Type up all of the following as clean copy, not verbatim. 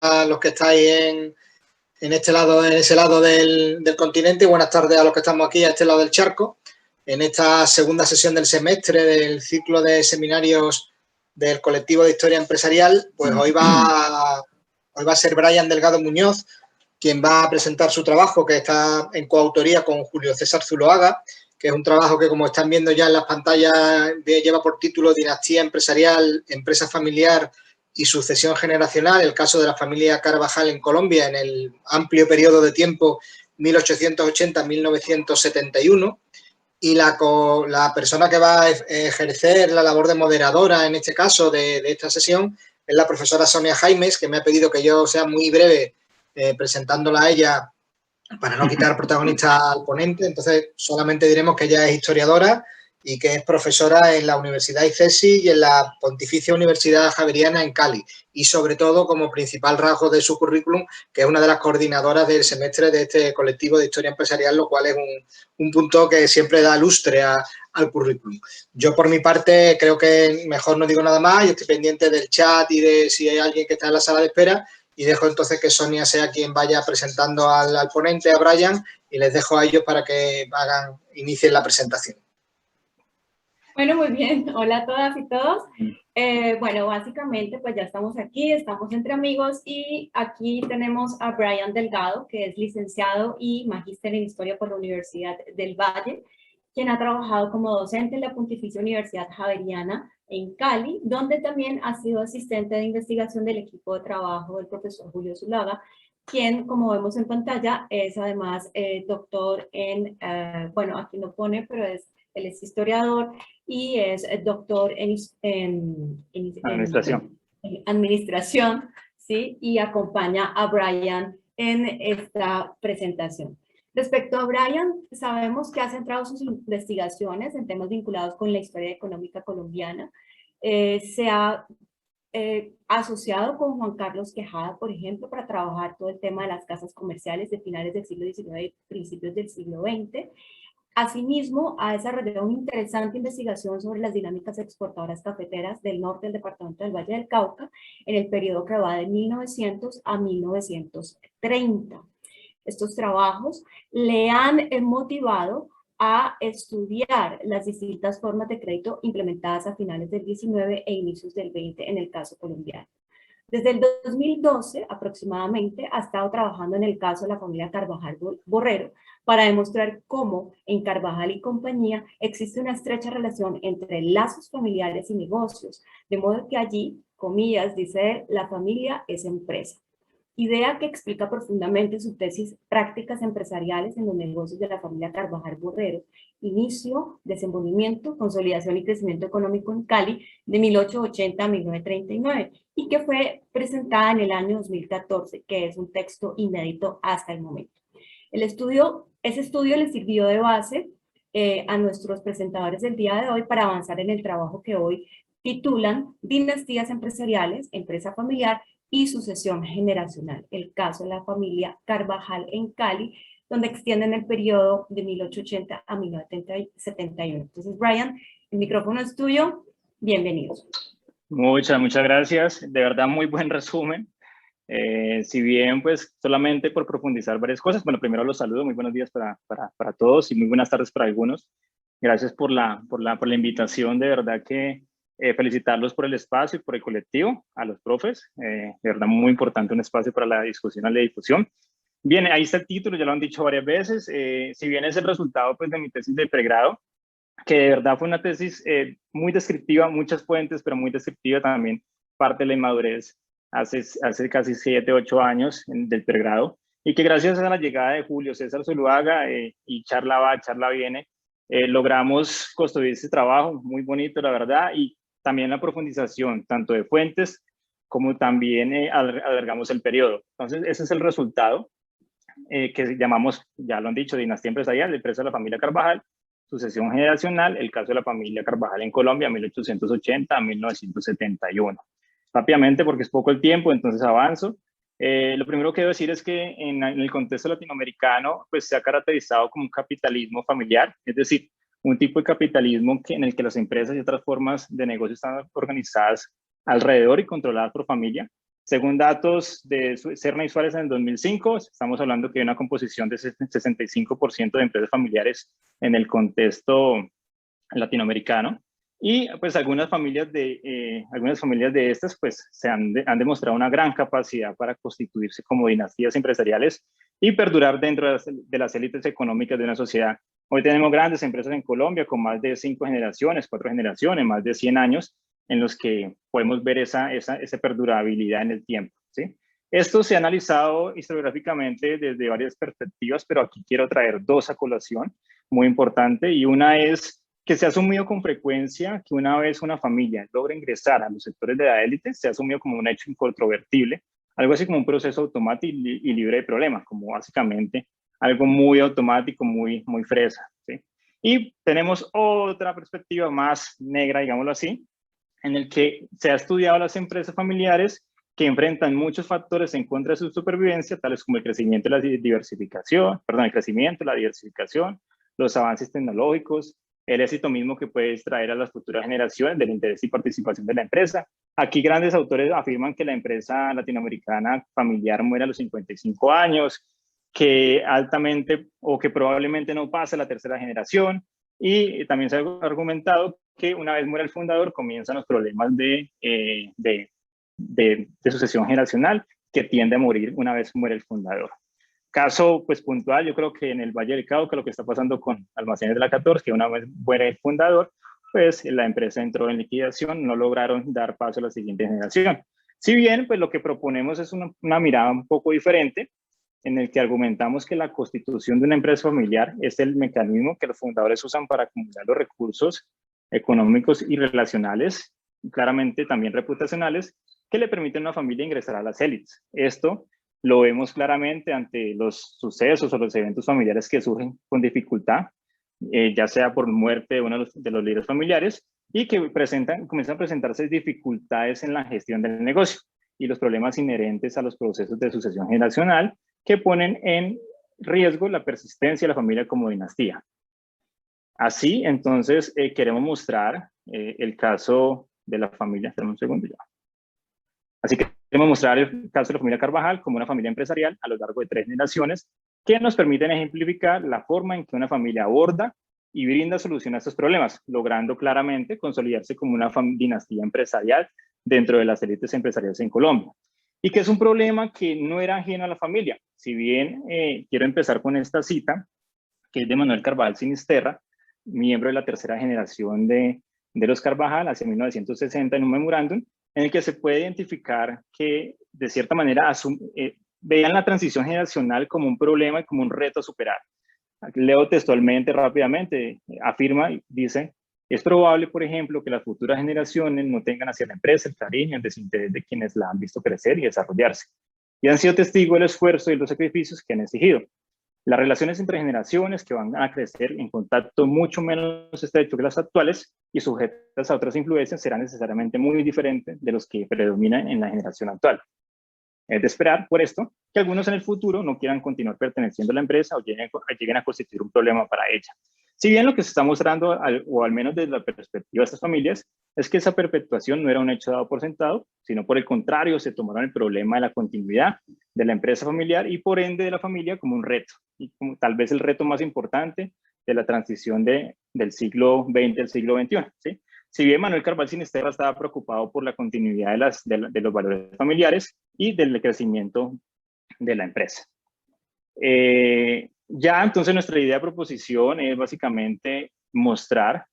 a los que estáis en este lado, en ese lado del continente, y buenas tardes a los que estamos aquí a este lado del charco, en esta segunda sesión del semestre del ciclo de seminarios del colectivo de historia empresarial. Pues hoy va a ser Brian Delgado Muñoz quien va a presentar su trabajo, que está en coautoría con Julio César Zuloaga, que es un trabajo que, como están viendo ya en las pantallas, lleva por título Dinastía empresarial, empresa familiar y sucesión generacional, el caso de la familia Carvajal en Colombia en el amplio periodo de tiempo 1880-1971. Y la persona que va a ejercer la labor de moderadora, en este caso, de esta sesión, es la profesora Sonia Jaimes, que me ha pedido que yo sea muy breve presentándola a ella para no quitar protagonista al ponente. Entonces, solamente diremos que ella es historiadora y que es profesora en la Universidad ICESI y en la Pontificia Universidad Javeriana en Cali. Y, sobre todo, como principal rasgo de su currículum, que es una de las coordinadoras del semestre de este colectivo de historia empresarial, lo cual es un punto que siempre da lustre al currículum. Yo, por mi parte, creo que mejor no digo nada más. Yo estoy pendiente del chat y de si hay alguien que está en la sala de espera. Y dejo entonces que Sonia sea quien vaya presentando al ponente, a Brian, y les dejo a ellos para que inicien la presentación. Bueno, muy bien. Hola a todas y todos. Bueno, básicamente pues ya estamos aquí, estamos entre amigos y aquí tenemos a Brian Delgado, que es licenciado y magíster en Historia por la Universidad del Valle, quien ha trabajado como docente en la Pontificia Universidad Javeriana en Cali, donde también ha sido asistente de investigación del equipo de trabajo del profesor Julio Zuloaga, quien, como vemos en pantalla, es además doctor en, bueno, aquí no pone, pero él es historiador y es doctor en administración, ¿sí? Y acompaña a Brian en esta presentación. Respecto a Brian, sabemos que ha centrado sus investigaciones en temas vinculados con la historia económica colombiana. Se ha asociado con Juan Carlos Quejada, por ejemplo, para trabajar todo el tema de las casas comerciales de finales del siglo XIX y principios del siglo XX. Asimismo, ha desarrollado una interesante investigación sobre las dinámicas exportadoras cafeteras del norte del departamento del Valle del Cauca en el periodo que va de 1900 a 1930. Estos trabajos le han motivado a estudiar las distintas formas de crédito implementadas a finales del 19 e inicios del 20 en el caso colombiano. Desde el 2012 aproximadamente ha estado trabajando en el caso de la familia Carvajal Borrero para demostrar cómo en Carvajal y compañía existe una estrecha relación entre lazos familiares y negocios, de modo que allí, comillas, dice él, la familia es empresa. Idea que explica profundamente su tesis Prácticas empresariales en los negocios de la familia Carvajal Borrero, inicio, desenvolvimiento, consolidación y crecimiento económico en Cali de 1880 a 1939 y que fue presentada en el año 2014, que es un texto inédito hasta el momento. Ese estudio le sirvió de base a nuestros presentadores del día de hoy para avanzar en el trabajo que hoy titulan Dinastías empresariales, empresa familiar y sucesión generacional, el caso de la familia Carvajal en Cali, donde extienden el periodo de 1880 a 1971. Entonces, Brian, el micrófono es tuyo, bienvenidos. Muchas gracias, de verdad muy buen resumen. Si bien, pues, solamente por profundizar varias cosas, bueno, primero los saludo, muy buenos días para todos y muy buenas tardes para algunos. Gracias por la invitación, de verdad que felicitarlos por el espacio y por el colectivo, a los profes, de verdad muy importante un espacio para la discusión y la difusión. Bien, ahí está el título, ya lo han dicho varias veces, si bien es el resultado pues, de mi tesis de pregrado, que de verdad fue una tesis muy descriptiva, muchas fuentes, pero muy descriptiva también, parte de la inmadurez hace casi 7, 8 años del pregrado, y que gracias a la llegada de Julio César Zuloaga y charla va, charla viene, logramos construir este trabajo muy bonito, la verdad, y también la profundización, tanto de fuentes, como también alargamos el periodo. Entonces, ese es el resultado que llamamos, ya lo han dicho, dinastía empresarial, empresa de la familia Carvajal, sucesión generacional, el caso de la familia Carvajal en Colombia, 1880 a 1971. Rápidamente, porque es poco el tiempo, entonces avanzo. Lo primero que debo decir es que en el contexto latinoamericano pues, se ha caracterizado como un capitalismo familiar, es decir, un tipo de capitalismo en el que las empresas y otras formas de negocio están organizadas alrededor y controladas por familia. Según datos de Serna y Suárez en el 2005, estamos hablando que hay una composición de 65% de empresas familiares en el contexto latinoamericano. Y pues algunas familias de estas pues han demostrado una gran capacidad para constituirse como dinastías empresariales y perdurar dentro de las élites económicas de una sociedad. Hoy tenemos grandes empresas en Colombia con más de 5 generaciones, 4 generaciones, más de 100 años, en los que podemos ver esa perdurabilidad en el tiempo, ¿sí? Esto se ha analizado historiográficamente desde varias perspectivas, pero aquí quiero traer dos a colación muy importante, y una es que se ha asumido con frecuencia que una vez una familia logra ingresar a los sectores de la élite, se ha asumido como un hecho incontrovertible, algo así como un proceso automático y libre de problemas, como básicamente algo muy automático, muy fresa, ¿sí? Y tenemos otra perspectiva más negra, digámoslo así, en el que se ha estudiado las empresas familiares que enfrentan muchos factores en contra de su supervivencia, tales como el crecimiento, la diversificación, los avances tecnológicos, el éxito mismo que puede extraer a las futuras generaciones del interés y participación de la empresa. Aquí grandes autores afirman que la empresa latinoamericana familiar muere a los 55 años, que altamente o que probablemente no pase la tercera generación, y también se ha argumentado que una vez muere el fundador comienzan los problemas de sucesión generacional, que tiende a morir una vez muere el fundador. Caso pues puntual, yo creo que en el Valle del Cauca lo que está pasando con Almacenes de la 14, que una vez muere el fundador, pues la empresa entró en liquidación, no lograron dar paso a la siguiente generación. Si bien pues lo que proponemos es una mirada un poco diferente, en el que argumentamos que la constitución de una empresa familiar es el mecanismo que los fundadores usan para acumular los recursos económicos y relacionales, y claramente también reputacionales, que le permiten a una familia ingresar a las élites. Esto lo vemos claramente ante los sucesos o los eventos familiares que surgen con dificultad, ya sea por muerte de uno de los líderes familiares, y que comienzan a presentarse dificultades en la gestión del negocio y los problemas inherentes a los procesos de sucesión generacional que ponen en riesgo la persistencia de la familia como dinastía. Así, entonces, queremos mostrar el caso de la familia. Espera un segundo ya. Así que queremos mostrar el caso de la familia Carvajal como una familia empresarial a lo largo de 3 generaciones que nos permiten ejemplificar la forma en que una familia aborda y brinda solución a estos problemas, logrando claramente consolidarse como una dinastía empresarial dentro de las élites empresariales en Colombia. Y que es un problema que no era ajeno a la familia. Si bien quiero empezar con esta cita, que es de Manuel Carvajal Sinisterra, miembro de la tercera generación de los Carvajal, hacia 1960, en un memorándum, en el que se puede identificar que, de cierta manera, veían la transición generacional como un problema y como un reto a superar. Leo textualmente, rápidamente, afirma y dice: es probable, por ejemplo, que las futuras generaciones no tengan hacia la empresa el cariño, el desinterés de quienes la han visto crecer y desarrollarse, y han sido testigos del esfuerzo y los sacrificios que han exigido. Las relaciones entre generaciones que van a crecer en contacto mucho menos estrecho que las actuales y sujetas a otras influencias serán necesariamente muy diferentes de los que predominan en la generación actual. Es de esperar, por esto, que algunos en el futuro no quieran continuar perteneciendo a la empresa o lleguen a constituir un problema para ella. Si bien lo que se está mostrando, o al menos desde la perspectiva de estas familias, es que esa perpetuación no era un hecho dado por sentado, sino por el contrario, se tomaron el problema de la continuidad de la empresa familiar y por ende de la familia como un reto, y como tal vez el reto más importante de la transición del siglo XX al siglo XXI, ¿sí? Si bien Manuel Carvajal Sinisterra estaba preocupado por la continuidad de los valores familiares y del crecimiento de la empresa. Ya entonces nuestra idea de proposición es básicamente mostrar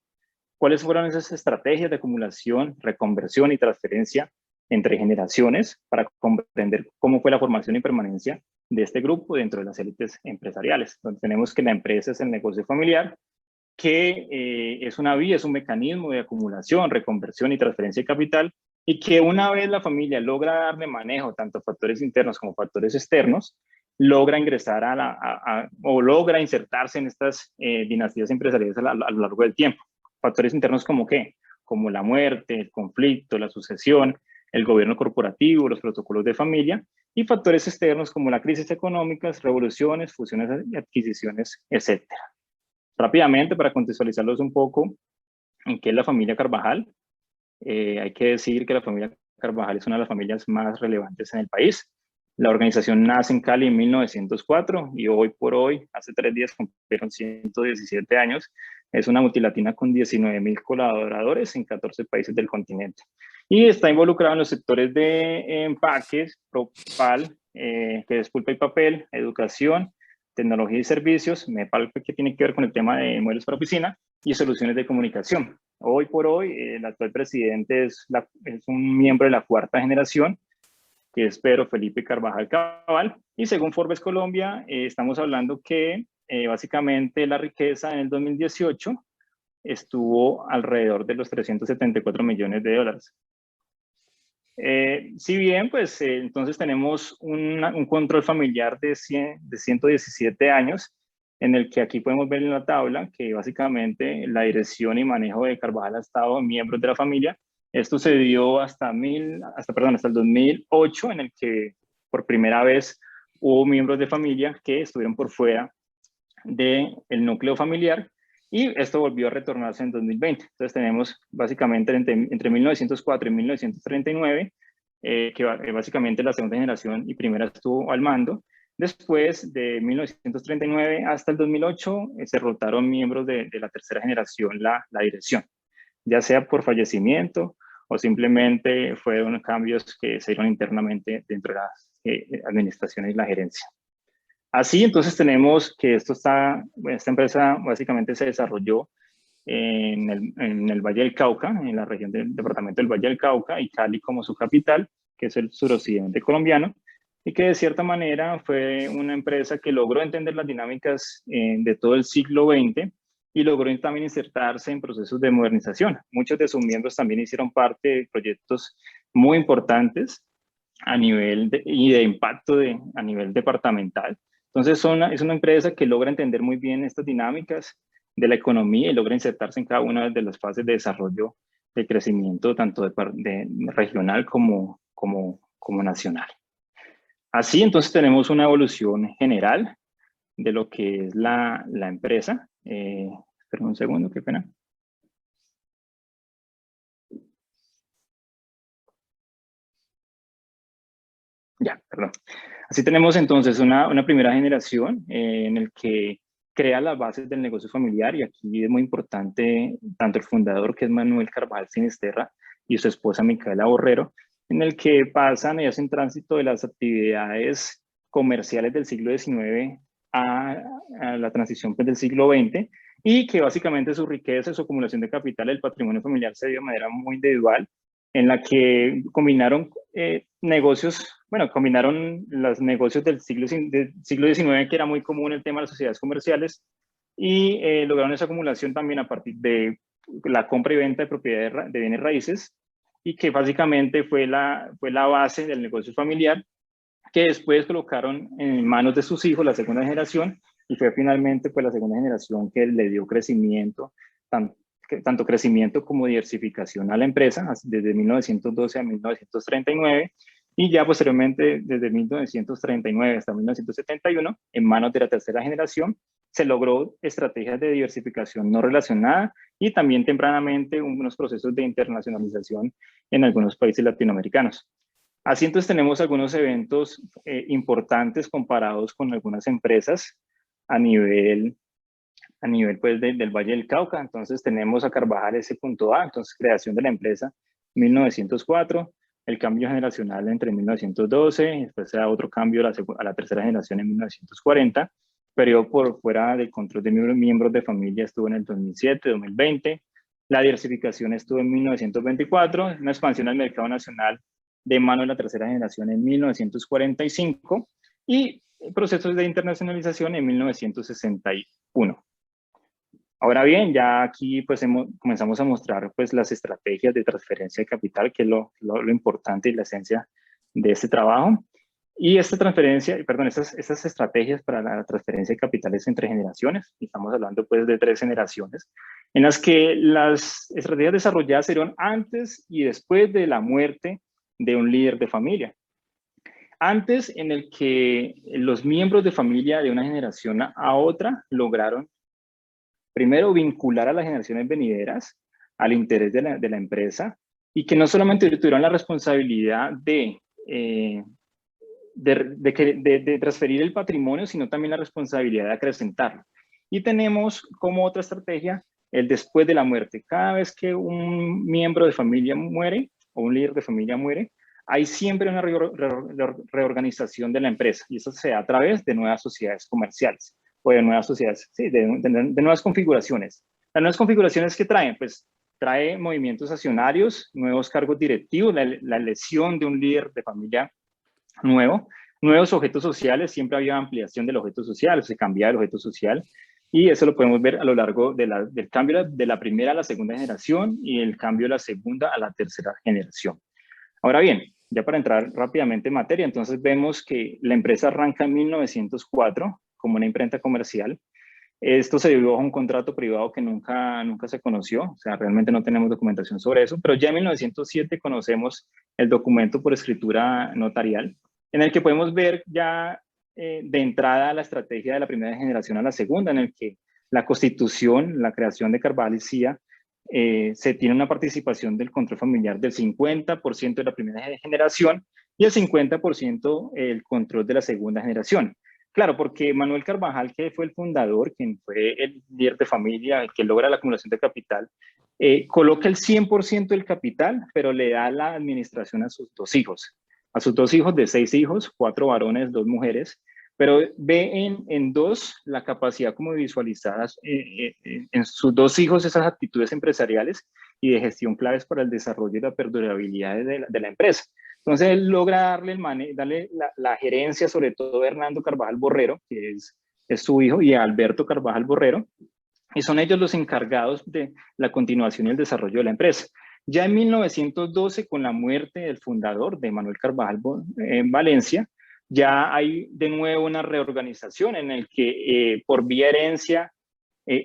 cuáles fueron esas estrategias de acumulación, reconversión y transferencia entre generaciones para comprender cómo fue la formación y permanencia de este grupo dentro de las élites empresariales, donde tenemos que la empresa es el negocio familiar, que es una vía, es un mecanismo de acumulación, reconversión y transferencia de capital, y que una vez la familia logra darle manejo tanto a factores internos como factores externos, logra ingresar o logra insertarse en estas dinastías empresariales a lo largo del tiempo. Factores internos como ¿qué? Como la muerte, el conflicto, la sucesión, el gobierno corporativo, los protocolos de familia, y factores externos como la crisis económicas, revoluciones, fusiones y adquisiciones, etc. Rápidamente, para contextualizarlos un poco, ¿en qué es la familia Carvajal? Hay que decir que la familia Carvajal es una de las familias más relevantes en el país. La organización nace en Cali en 1904 y hoy por hoy, hace 3 días cumplieron 117 años. Es una multilatina con 19.000 colaboradores en 14 países del continente. Y está involucrado en los sectores de empaques, Propal, que es pulpa y papel, educación, tecnología y servicios, MEPAL, que tiene que ver con el tema de muebles para oficina, y soluciones de comunicación. Hoy por hoy, el actual presidente es un miembro de la 4ª generación, que es Pedro Felipe Carvajal Cabal, y según Forbes Colombia, estamos hablando que básicamente la riqueza en el 2018 estuvo alrededor de los 374 millones de dólares. Si bien, pues entonces tenemos un control familiar de 117 años, en el que aquí podemos ver en la tabla que básicamente la dirección y manejo de Carvajal ha estado en miembros de la familia. Esto se dio hasta el 2008, en el que por primera vez hubo miembros de familia que estuvieron por fuera del núcleo familiar, y esto volvió a retornarse en 2020. Entonces tenemos básicamente entre 1904 y 1939, que básicamente la 2ª generación y primera estuvo al mando. Después de 1939 hasta el 2008 se rotaron miembros de la 3ª generación la dirección, ya sea por fallecimiento o simplemente fueron cambios que se dieron internamente dentro de las administraciones y la gerencia. Así, entonces tenemos que esta empresa básicamente se desarrolló en el Valle del Cauca, en la región del departamento del Valle del Cauca, y Cali como su capital, que es el suroccidente colombiano, y que de cierta manera fue una empresa que logró entender las dinámicas de todo el siglo XX y logró también insertarse en procesos de modernización. Muchos de sus miembros también hicieron parte de proyectos muy importantes a nivel de impacto a nivel departamental. Entonces es una empresa que logra entender muy bien estas dinámicas de la economía y logra insertarse en cada una de las fases de desarrollo, de crecimiento, tanto de regional como nacional. Así, entonces tenemos una evolución general de lo que es la empresa. Espera un segundo, qué pena. Ya, perdón. Así tenemos entonces una primera generación en el que crea las bases del negocio familiar, y aquí es muy importante tanto el fundador, que es Manuel Carvajal Sinisterra, y su esposa Micaela Borrero, en el que pasan y hacen tránsito de las actividades comerciales del siglo XIX a la transición del siglo XX, y que básicamente su riqueza, su acumulación de capital, el patrimonio familiar se dio de manera muy individual, en la que combinaron combinaron los negocios del siglo XIX, que era muy común el tema de las sociedades comerciales, y lograron esa acumulación también a partir de la compra y venta de propiedades de bienes raíces, y que básicamente fue la base del negocio familiar, que después colocaron en manos de sus hijos, la 2ª generación, y fue finalmente pues la 2ª generación que le dio crecimiento, tanto crecimiento como diversificación a la empresa, desde 1912 a 1939, y ya posteriormente desde 1939 hasta 1971, en manos de la 3ª generación, se logró estrategias de diversificación no relacionada y también tempranamente unos procesos de internacionalización en algunos países latinoamericanos. Así entonces tenemos algunos eventos importantes comparados con algunas empresas a nivel pues del Valle del Cauca. Entonces tenemos a Carvajal S.A, entonces creación de la empresa 1904, el cambio generacional entre 1912, después se da otro cambio a la 3ª generación en 1940, periodo por fuera del control de miembros de familia estuvo en el 2007, 2020, la diversificación estuvo en 1924, una expansión al mercado nacional de mano de la 3ª generación en 1945 y procesos de internacionalización en 1961. Ahora bien, ya aquí pues comenzamos a mostrar pues las estrategias de transferencia de capital, que es lo importante y la esencia de este trabajo. Y esta estas estrategias para la transferencia de capitales entre generaciones, estamos hablando pues de 3 generaciones, en las que las estrategias desarrolladas se dieron antes y después de la muerte de un líder de familia. Antes, en el que los miembros de familia de una generación a otra lograron primero vincular a las generaciones venideras al interés de la empresa, y que no solamente tuvieron la responsabilidad de transferir el patrimonio, sino también la responsabilidad de acrecentarlo. Y tenemos como otra estrategia el después de la muerte. Cada vez que un miembro de familia muere o un líder de familia muere, hay siempre una reorganización de la empresa, y eso se da a través de nuevas sociedades comerciales o de nuevas sociedades, sí, de nuevas configuraciones. Las nuevas configuraciones que traen, pues trae movimientos accionarios, nuevos cargos directivos, la elección de un líder de familia nuevo, nuevos objetos sociales, siempre había ampliación del objeto social, se cambiaba el objeto social, y eso lo podemos ver a lo largo del cambio de la primera a la segunda generación y el cambio de la segunda a la tercera generación. Ahora bien, ya para entrar rápidamente en materia, entonces vemos que la empresa arranca en 1904 como una imprenta comercial. Esto se dio bajo un contrato privado que nunca se conoció, o sea, realmente no tenemos documentación sobre eso, pero ya en 1907 conocemos el documento por escritura notarial, en el que podemos ver ya de entrada la estrategia de la primera generación a la segunda, en el que la constitución, la creación de Carvajal y Cía, se tiene una participación del control familiar del 50% de la primera generación y el 50% el control de la segunda generación. Claro, porque Manuel Carvajal, que fue el fundador, quien fue el líder de familia, el que logra la acumulación de capital, coloca el 100% del capital, pero le da la administración a sus dos hijos. A sus dos hijos de 6 hijos, 4 varones, 2 mujeres, pero ve en dos la capacidad como visualizadas en sus dos hijos esas actitudes empresariales y de gestión claves para el desarrollo y la perdurabilidad de la empresa. Entonces él logra darle la gerencia, sobre todo a Hernando Carvajal Borrero, que es su hijo, y a Alberto Carvajal Borrero, y son ellos los encargados de la continuación y el desarrollo de la empresa. Ya en 1912, con la muerte del fundador de Manuel Carvajal en Valencia, ya hay de nuevo una reorganización en el que por vía herencia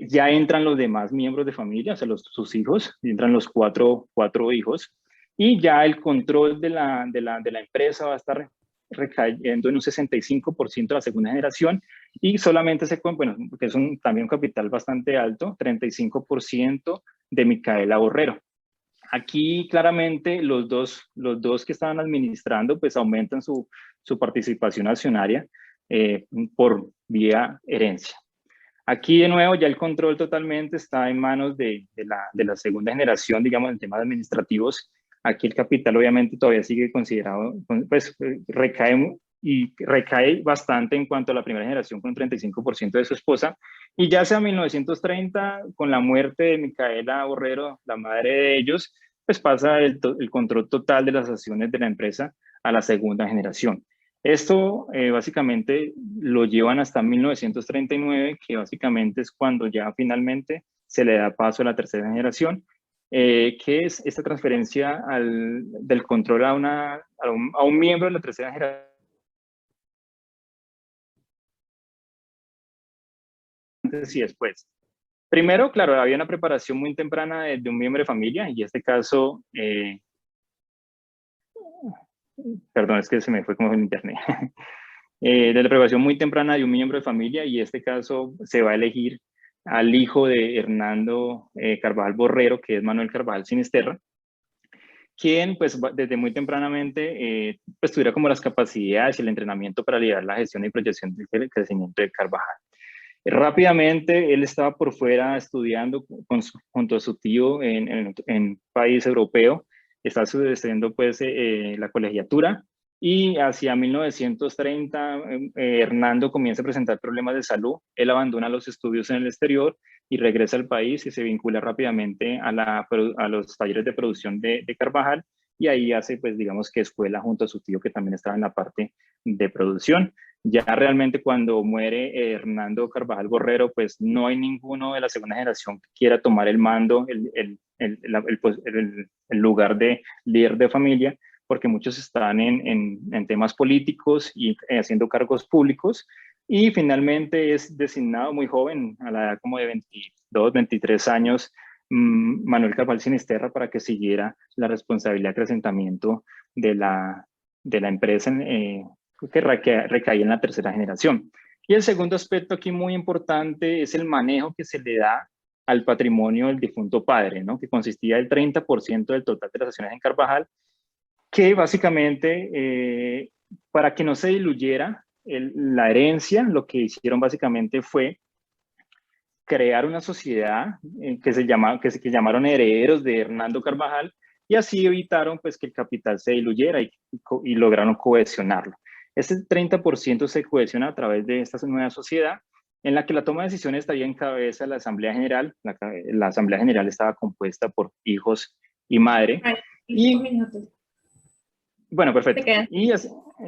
ya entran los demás miembros de familia, o sea, sus hijos, entran los cuatro hijos, y ya el control de la empresa va a estar recayendo en un 65% de la segunda generación, y solamente bueno, porque es también un capital bastante alto, 35% de Micaela Borrero. Aquí claramente los dos que estaban administrando pues aumentan su participación accionaria por vía herencia. Aquí de nuevo ya el control totalmente está en manos de la segunda generación, digamos, en temas administrativos. Aquí el capital obviamente todavía sigue considerado, pues recae bastante en cuanto a la primera generación con un 35% de su esposa, y ya sea 1930, con la muerte de Micaela Borrero, la madre de ellos, pues pasa el control total de las acciones de la empresa a la segunda generación. Esto básicamente lo llevan hasta 1939, que básicamente es cuando ya finalmente se le da paso a la tercera generación, que es esta transferencia del control a un miembro de la tercera generación. Antes y después. Primero, claro, había una preparación muy temprana de un miembro de familia, y en este caso, perdón, es que se me fue como el internet. De la preparación muy temprana de un miembro de familia, y en este caso se va a elegir al hijo de Hernando Carvajal Borrero, que es Manuel Carvajal Sinisterra, quien pues desde muy tempranamente pues tuviera como las capacidades y el entrenamiento para liderar la gestión y proyección del crecimiento de Carvajal. Rápidamente él estaba por fuera estudiando junto a su tío en país europeo, estaba estudiando pues la colegiatura, y hacia 1930 Hernando comienza a presentar problemas de salud. Él abandona los estudios en el exterior y regresa al país y se vincula rápidamente a los talleres de producción de Carvajal, y ahí hace pues digamos que escuela junto a su tío, que también estaba en la parte de producción. Ya realmente cuando muere Hernando Carvajal Borrero, pues no hay ninguno de la segunda generación que quiera tomar el mando, el lugar de líder de familia, porque muchos están en temas políticos y haciendo cargos públicos, y finalmente es designado muy joven, a la edad como de 22, 23 años, Manuel Carvajal Sinisterra, para que siguiera la responsabilidad de acrecentamiento de la empresa que recae en la tercera generación. Y el segundo aspecto aquí muy importante es el manejo que se le da al patrimonio del difunto padre, ¿no? Que consistía del 30% del total de las acciones en Carvajal, que básicamente, para que no se diluyera la herencia, lo que hicieron básicamente fue crear una sociedad que llamaron Herederos de Hernando Carvajal, y así evitaron pues, que el capital se diluyera y lograron cohesionarlo. Este 30% se cohesiona a través de esta nueva sociedad, en la que la toma de decisiones estaría en cabeza de la Asamblea General. La Asamblea General estaba compuesta por hijos y madre. Bueno, perfecto.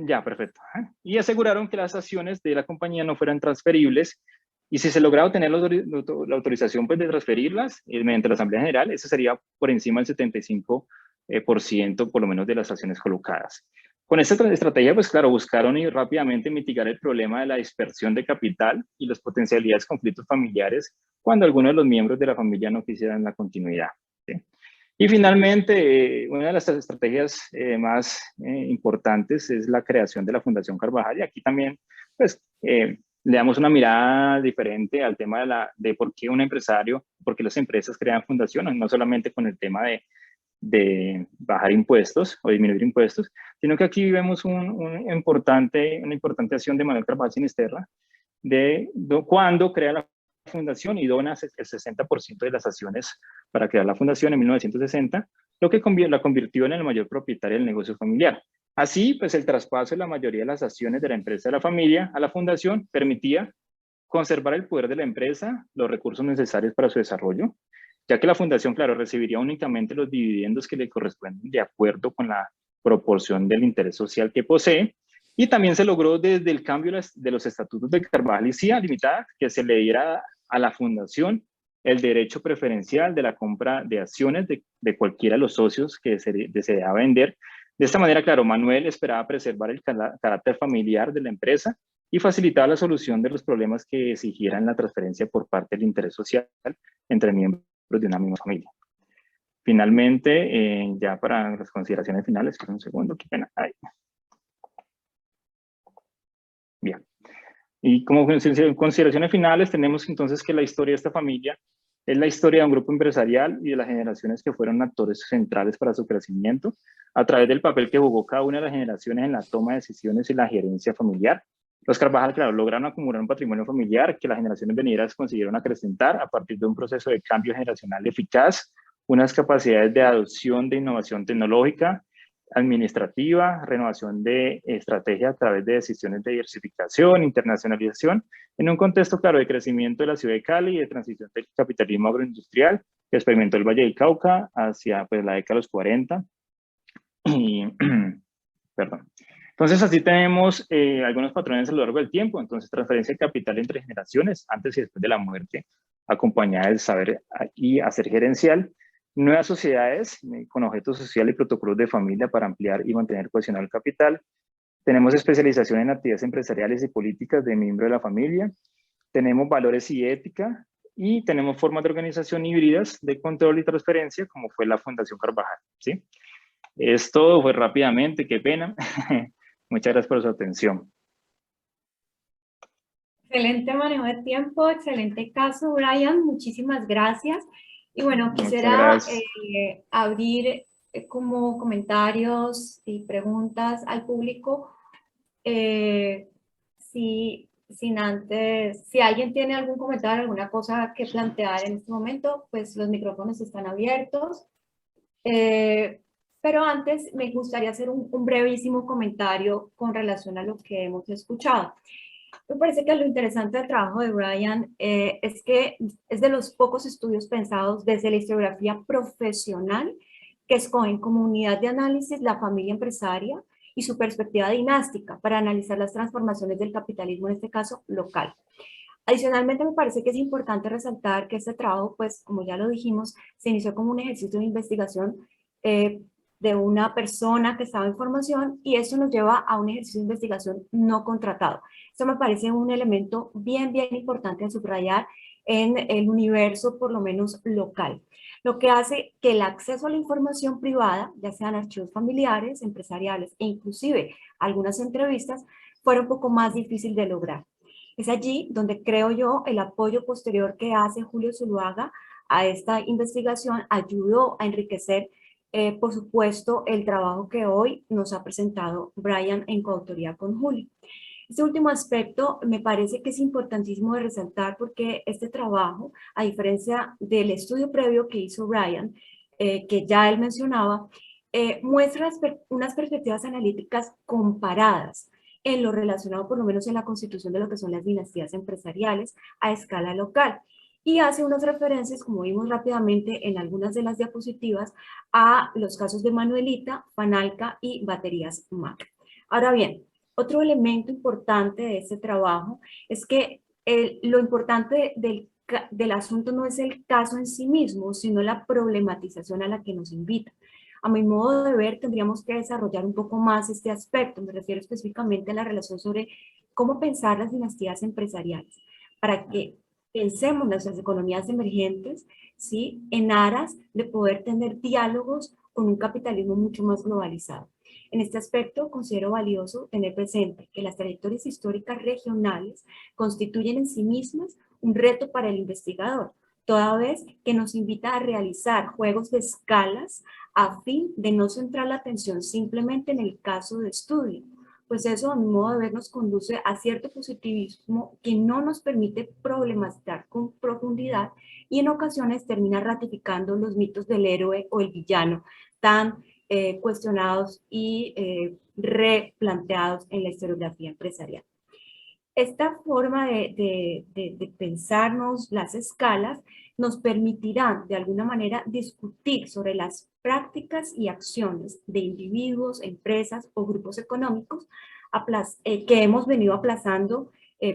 Ya, perfecto. Y aseguraron que las acciones de la compañía no fueran transferibles, y si se lograba obtener la autorización pues, de transferirlas mediante la Asamblea General, eso sería por encima del 75% por lo menos de las acciones colocadas. Con esta estrategia, pues claro, buscaron rápidamente mitigar el problema de la dispersión de capital y las potencialidades de conflictos familiares cuando algunos de los miembros de la familia no quisieran la continuidad, ¿sí? Y finalmente, una de las estrategias más importantes es la creación de la Fundación Carvajal, y aquí también pues, le damos una mirada diferente al tema de por qué un empresario, por qué las empresas crean fundaciones, no solamente con el tema de bajar impuestos o disminuir impuestos, sino que aquí vemos una importante acción de Manuel Carvajal Sinisterra cuando crea la fundación y dona el 60% de las acciones para crear la fundación en 1960, lo que la convirtió en el mayor propietario del negocio familiar. Así, pues el traspaso de la mayoría de las acciones de la empresa de la familia a la fundación permitía conservar el poder de la empresa, los recursos necesarios para su desarrollo, ya que la fundación, claro, recibiría únicamente los dividendos que le corresponden de acuerdo con la proporción del interés social que posee. Y también se logró desde el cambio de los estatutos de Carvajal y CIA Limitada que se le diera a la fundación el derecho preferencial de la compra de acciones de cualquiera de los socios que deseaba vender. De esta manera, claro, Manuel esperaba preservar el carácter familiar de la empresa y facilitar la solución de los problemas que exigieran la transferencia por parte del interés social entre miembros de una misma familia. Finalmente, ya para las consideraciones finales, un segundo, qué pena. Ahí. Bien. Y como consideraciones finales, tenemos entonces que la historia de esta familia es la historia de un grupo empresarial y de las generaciones que fueron actores centrales para su crecimiento, a través del papel que jugó cada una de las generaciones en la toma de decisiones y la gerencia familiar. Los Carvajal, claro, lograron acumular un patrimonio familiar que las generaciones venideras consiguieron acrecentar a partir de un proceso de cambio generacional eficaz, unas capacidades de adopción de innovación tecnológica, administrativa, renovación de estrategia a través de decisiones de diversificación, internacionalización, en un contexto claro de crecimiento de la ciudad de Cali y de transición del capitalismo agroindustrial que experimentó el Valle del Cauca hacia pues, la década de los 40. Perdón. Entonces, así tenemos algunos patrones a lo largo del tiempo. Entonces, transferencia de capital entre generaciones, antes y después de la muerte, acompañada del saber y hacer gerencial. Nuevas sociedades con objeto social y protocolos de familia para ampliar y mantener cohesionado el capital. Tenemos especialización en actividades empresariales y políticas de miembro de la familia. Tenemos valores y ética. Y tenemos formas de organización híbridas de control y transferencia, como fue la Fundación Carvajal, ¿sí? Esto fue rápidamente, qué pena. Muchas gracias por su atención. Excelente manejo de tiempo, excelente caso, Brian. Muchísimas gracias. Y bueno, quisiera abrir como comentarios y preguntas al público. Si alguien tiene algún comentario, alguna cosa que plantear en este momento, pues los micrófonos están abiertos. Pero antes me gustaría hacer un brevísimo comentario con relación a lo que hemos escuchado. Me parece que lo interesante del trabajo de Brian es que es de los pocos estudios pensados desde la historiografía profesional que escogen como unidad de análisis la familia empresaria y su perspectiva dinástica para analizar las transformaciones del capitalismo, en este caso local. Adicionalmente, me parece que es importante resaltar que este trabajo, pues como ya lo dijimos, se inició como un ejercicio de investigación de una persona que estaba en formación, y eso nos lleva a un ejercicio de investigación no contratado. Eso me parece un elemento bien importante de subrayar en el universo, por lo menos local. Lo que hace que el acceso a la información privada, ya sean archivos familiares, empresariales e inclusive algunas entrevistas, fuera un poco más difícil de lograr. Es allí donde creo yo el apoyo posterior que hace Julio Zuluaga a esta investigación ayudó a enriquecer, por supuesto, el trabajo que hoy nos ha presentado Brian en coautoría con Juli. Este último aspecto me parece que es importantísimo de resaltar porque este trabajo, a diferencia del estudio previo que hizo Brian, que ya él mencionaba, muestra unas perspectivas analíticas comparadas en lo relacionado por lo menos en la constitución de lo que son las dinastías empresariales a escala local. Y hace unas referencias, como vimos rápidamente en algunas de las diapositivas, a los casos de Manuelita, Fanalca y Baterías Mac. Ahora bien, otro elemento importante de este trabajo es que lo importante del asunto no es el caso en sí mismo, sino la problematización a la que nos invita. A mi modo de ver, tendríamos que desarrollar un poco más este aspecto. Me refiero específicamente a la relación sobre cómo pensar las dinastías empresariales, para que pensemos nuestras economías emergentes, ¿sí?, en aras de poder tener diálogos con un capitalismo mucho más globalizado. En este aspecto, considero valioso tener presente que las trayectorias históricas regionales constituyen en sí mismas un reto para el investigador, toda vez que nos invita a realizar juegos de escalas a fin de no centrar la atención simplemente en el caso de estudio, pues eso a mi modo de ver nos conduce a cierto positivismo que no nos permite problematizar con profundidad y en ocasiones termina ratificando los mitos del héroe o el villano tan cuestionados y replanteados en la historiografía empresarial. Esta forma de pensarnos las escalas nos permitirá de alguna manera discutir sobre las prácticas y acciones de individuos, empresas o grupos económicos que hemos venido aplazando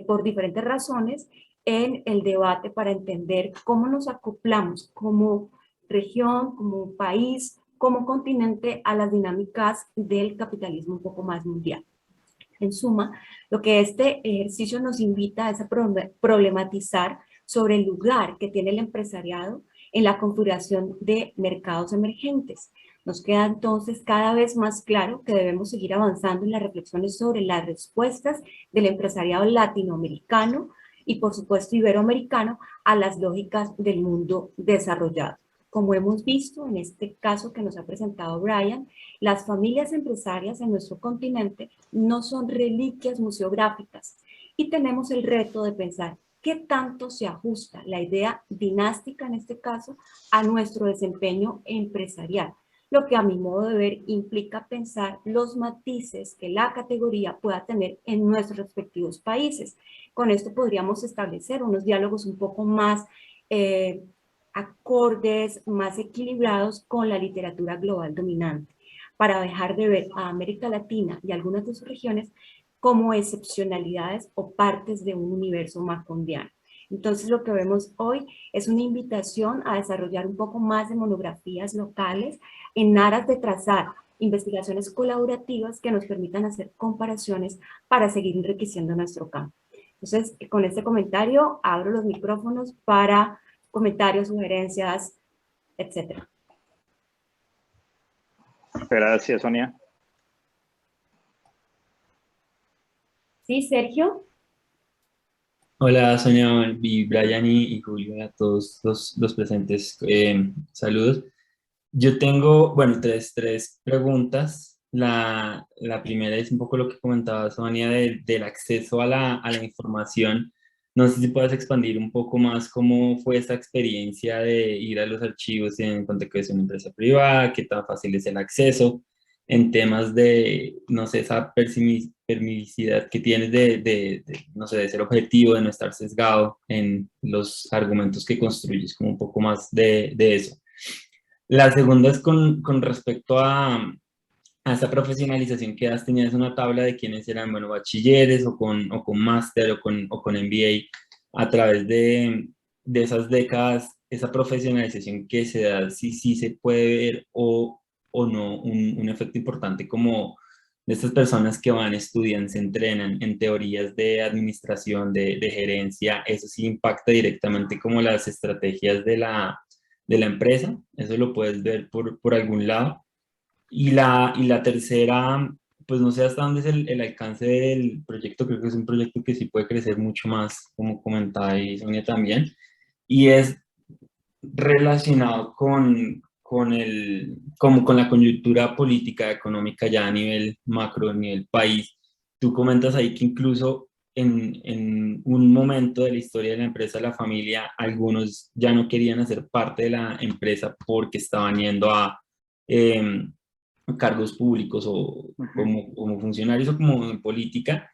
por diferentes razones en el debate para entender cómo nos acoplamos como región, como país, como continente a las dinámicas del capitalismo un poco más mundial. En suma, lo que este ejercicio nos invita es a problematizar sobre el lugar que tiene el empresariado en la configuración de mercados emergentes. Nos queda entonces cada vez más claro que debemos seguir avanzando en las reflexiones sobre las respuestas del empresariado latinoamericano y, por supuesto, iberoamericano a las lógicas del mundo desarrollado. Como hemos visto en este caso que nos ha presentado Brian, las familias empresarias en nuestro continente no son reliquias museográficas y tenemos el reto de pensar qué tanto se ajusta la idea dinástica en este caso a nuestro desempeño empresarial, lo que a mi modo de ver implica pensar los matices que la categoría pueda tener en nuestros respectivos países. Con esto podríamos establecer unos diálogos un poco más acordes, más equilibrados con la literatura global dominante, para dejar de ver a América Latina y algunas de sus regiones como excepcionalidades o partes de un universo macondiano. Entonces lo que vemos hoy es una invitación a desarrollar un poco más de monografías locales en aras de trazar investigaciones colaborativas que nos permitan hacer comparaciones para seguir enriqueciendo nuestro campo. Entonces, con este comentario abro los micrófonos para comentarios, sugerencias, etcétera. Gracias, Sonia. Sí, Sergio. Hola, Sonia, y Brian y Julio, a todos los presentes. Saludos. Yo tengo, bueno, tres preguntas. La primera es un poco lo que comentaba Sonia del acceso a la información. No sé si puedes expandir un poco más cómo fue esta experiencia de ir a los archivos en cuanto que es una empresa privada, qué tan fácil es el acceso, en temas de, no sé, esa permisividad que tienes no sé, de ser objetivo, de no estar sesgado en los argumentos que construyes, como un poco más de eso. La segunda es con respecto a esa profesionalización que has tenido, es una tabla de quiénes eran, bueno, bachilleres o con máster o con MBA a través de esas décadas, esa profesionalización que se da, sí se puede ver o no un efecto importante como de estas personas que van, estudian, se entrenan en teorías de administración, de gerencia, eso sí impacta directamente como las estrategias de la empresa, eso lo puedes ver por algún lado. Y la tercera, pues no sé hasta dónde es el alcance del proyecto, creo que es un proyecto que sí puede crecer mucho más, como comentaba ahí Sonia también, y es relacionado como con la coyuntura política económica ya a nivel macro, a nivel país. Tú comentas ahí que incluso en un momento de la historia de la empresa, la familia, algunos ya no querían hacer parte de la empresa porque estaban yendo a cargos públicos o como funcionarios o como en política,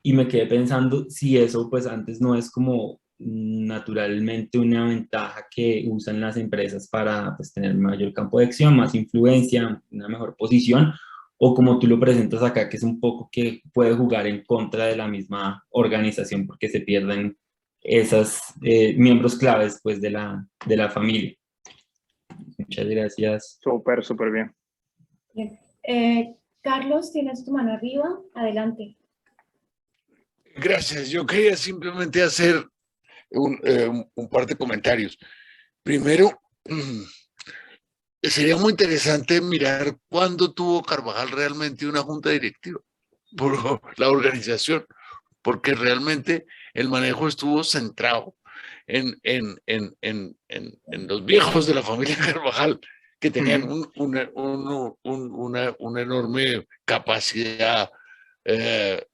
y me quedé pensando si eso pues antes no es como naturalmente una ventaja que usan las empresas para pues, tener mayor campo de acción, más influencia, una mejor posición, o como tú lo presentas acá, que es un poco que puede jugar en contra de la misma organización porque se pierden esos miembros claves pues, de la familia. Muchas gracias. Súper, súper bien. Bien. Carlos, tienes tu mano arriba. Adelante. Gracias. Yo quería simplemente hacer un par de comentarios. Primero, sería muy interesante mirar cuándo tuvo Carvajal realmente una junta directiva por la organización, porque realmente el manejo estuvo centrado en los viejos de la familia Carvajal, que tenían una enorme capacidad de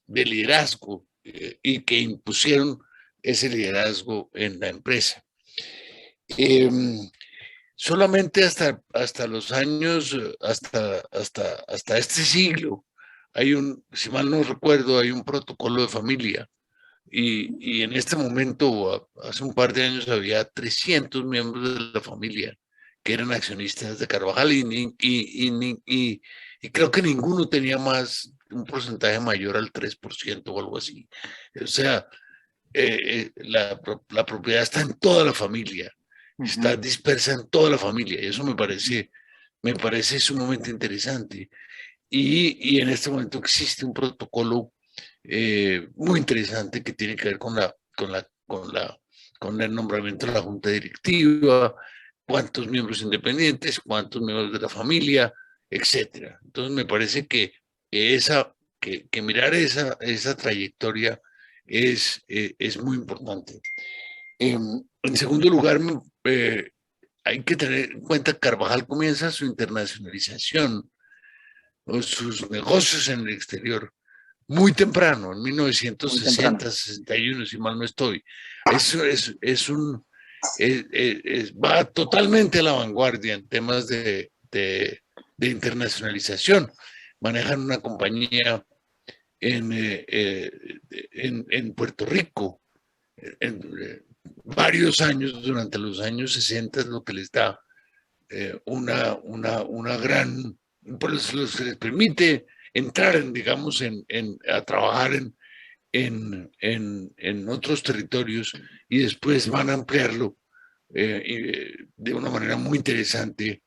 liderazgo y que impusieron ese liderazgo en la empresa. Solamente hasta los años, hasta este siglo, hay si mal no recuerdo, hay un protocolo de familia. Y en este momento, hace un par de años, había 300 miembros de la familia que eran accionistas de Carvajal y creo que ninguno tenía más, un porcentaje mayor al 3% o algo así. O sea, la propiedad está en toda la familia, está dispersa en toda la familia, y eso me parece sumamente interesante. Y en este momento existe un protocolo muy interesante que tiene que ver con el nombramiento de la junta directiva, cuántos miembros independientes, cuántos miembros de la familia, etcétera. Entonces me parece que mirar esa trayectoria es muy importante. En segundo lugar, hay que tener en cuenta que Carvajal comienza su internacionalización o sus negocios en el exterior muy temprano, en 1960, 61, si mal no estoy. Va totalmente a la vanguardia en temas de internacionalización. Manejan una compañía en Puerto Rico varios años, durante los años 60, es lo que les da una gran, pues les permite entrar, digamos, a trabajar en otros territorios y después van a ampliarlo de una manera muy interesante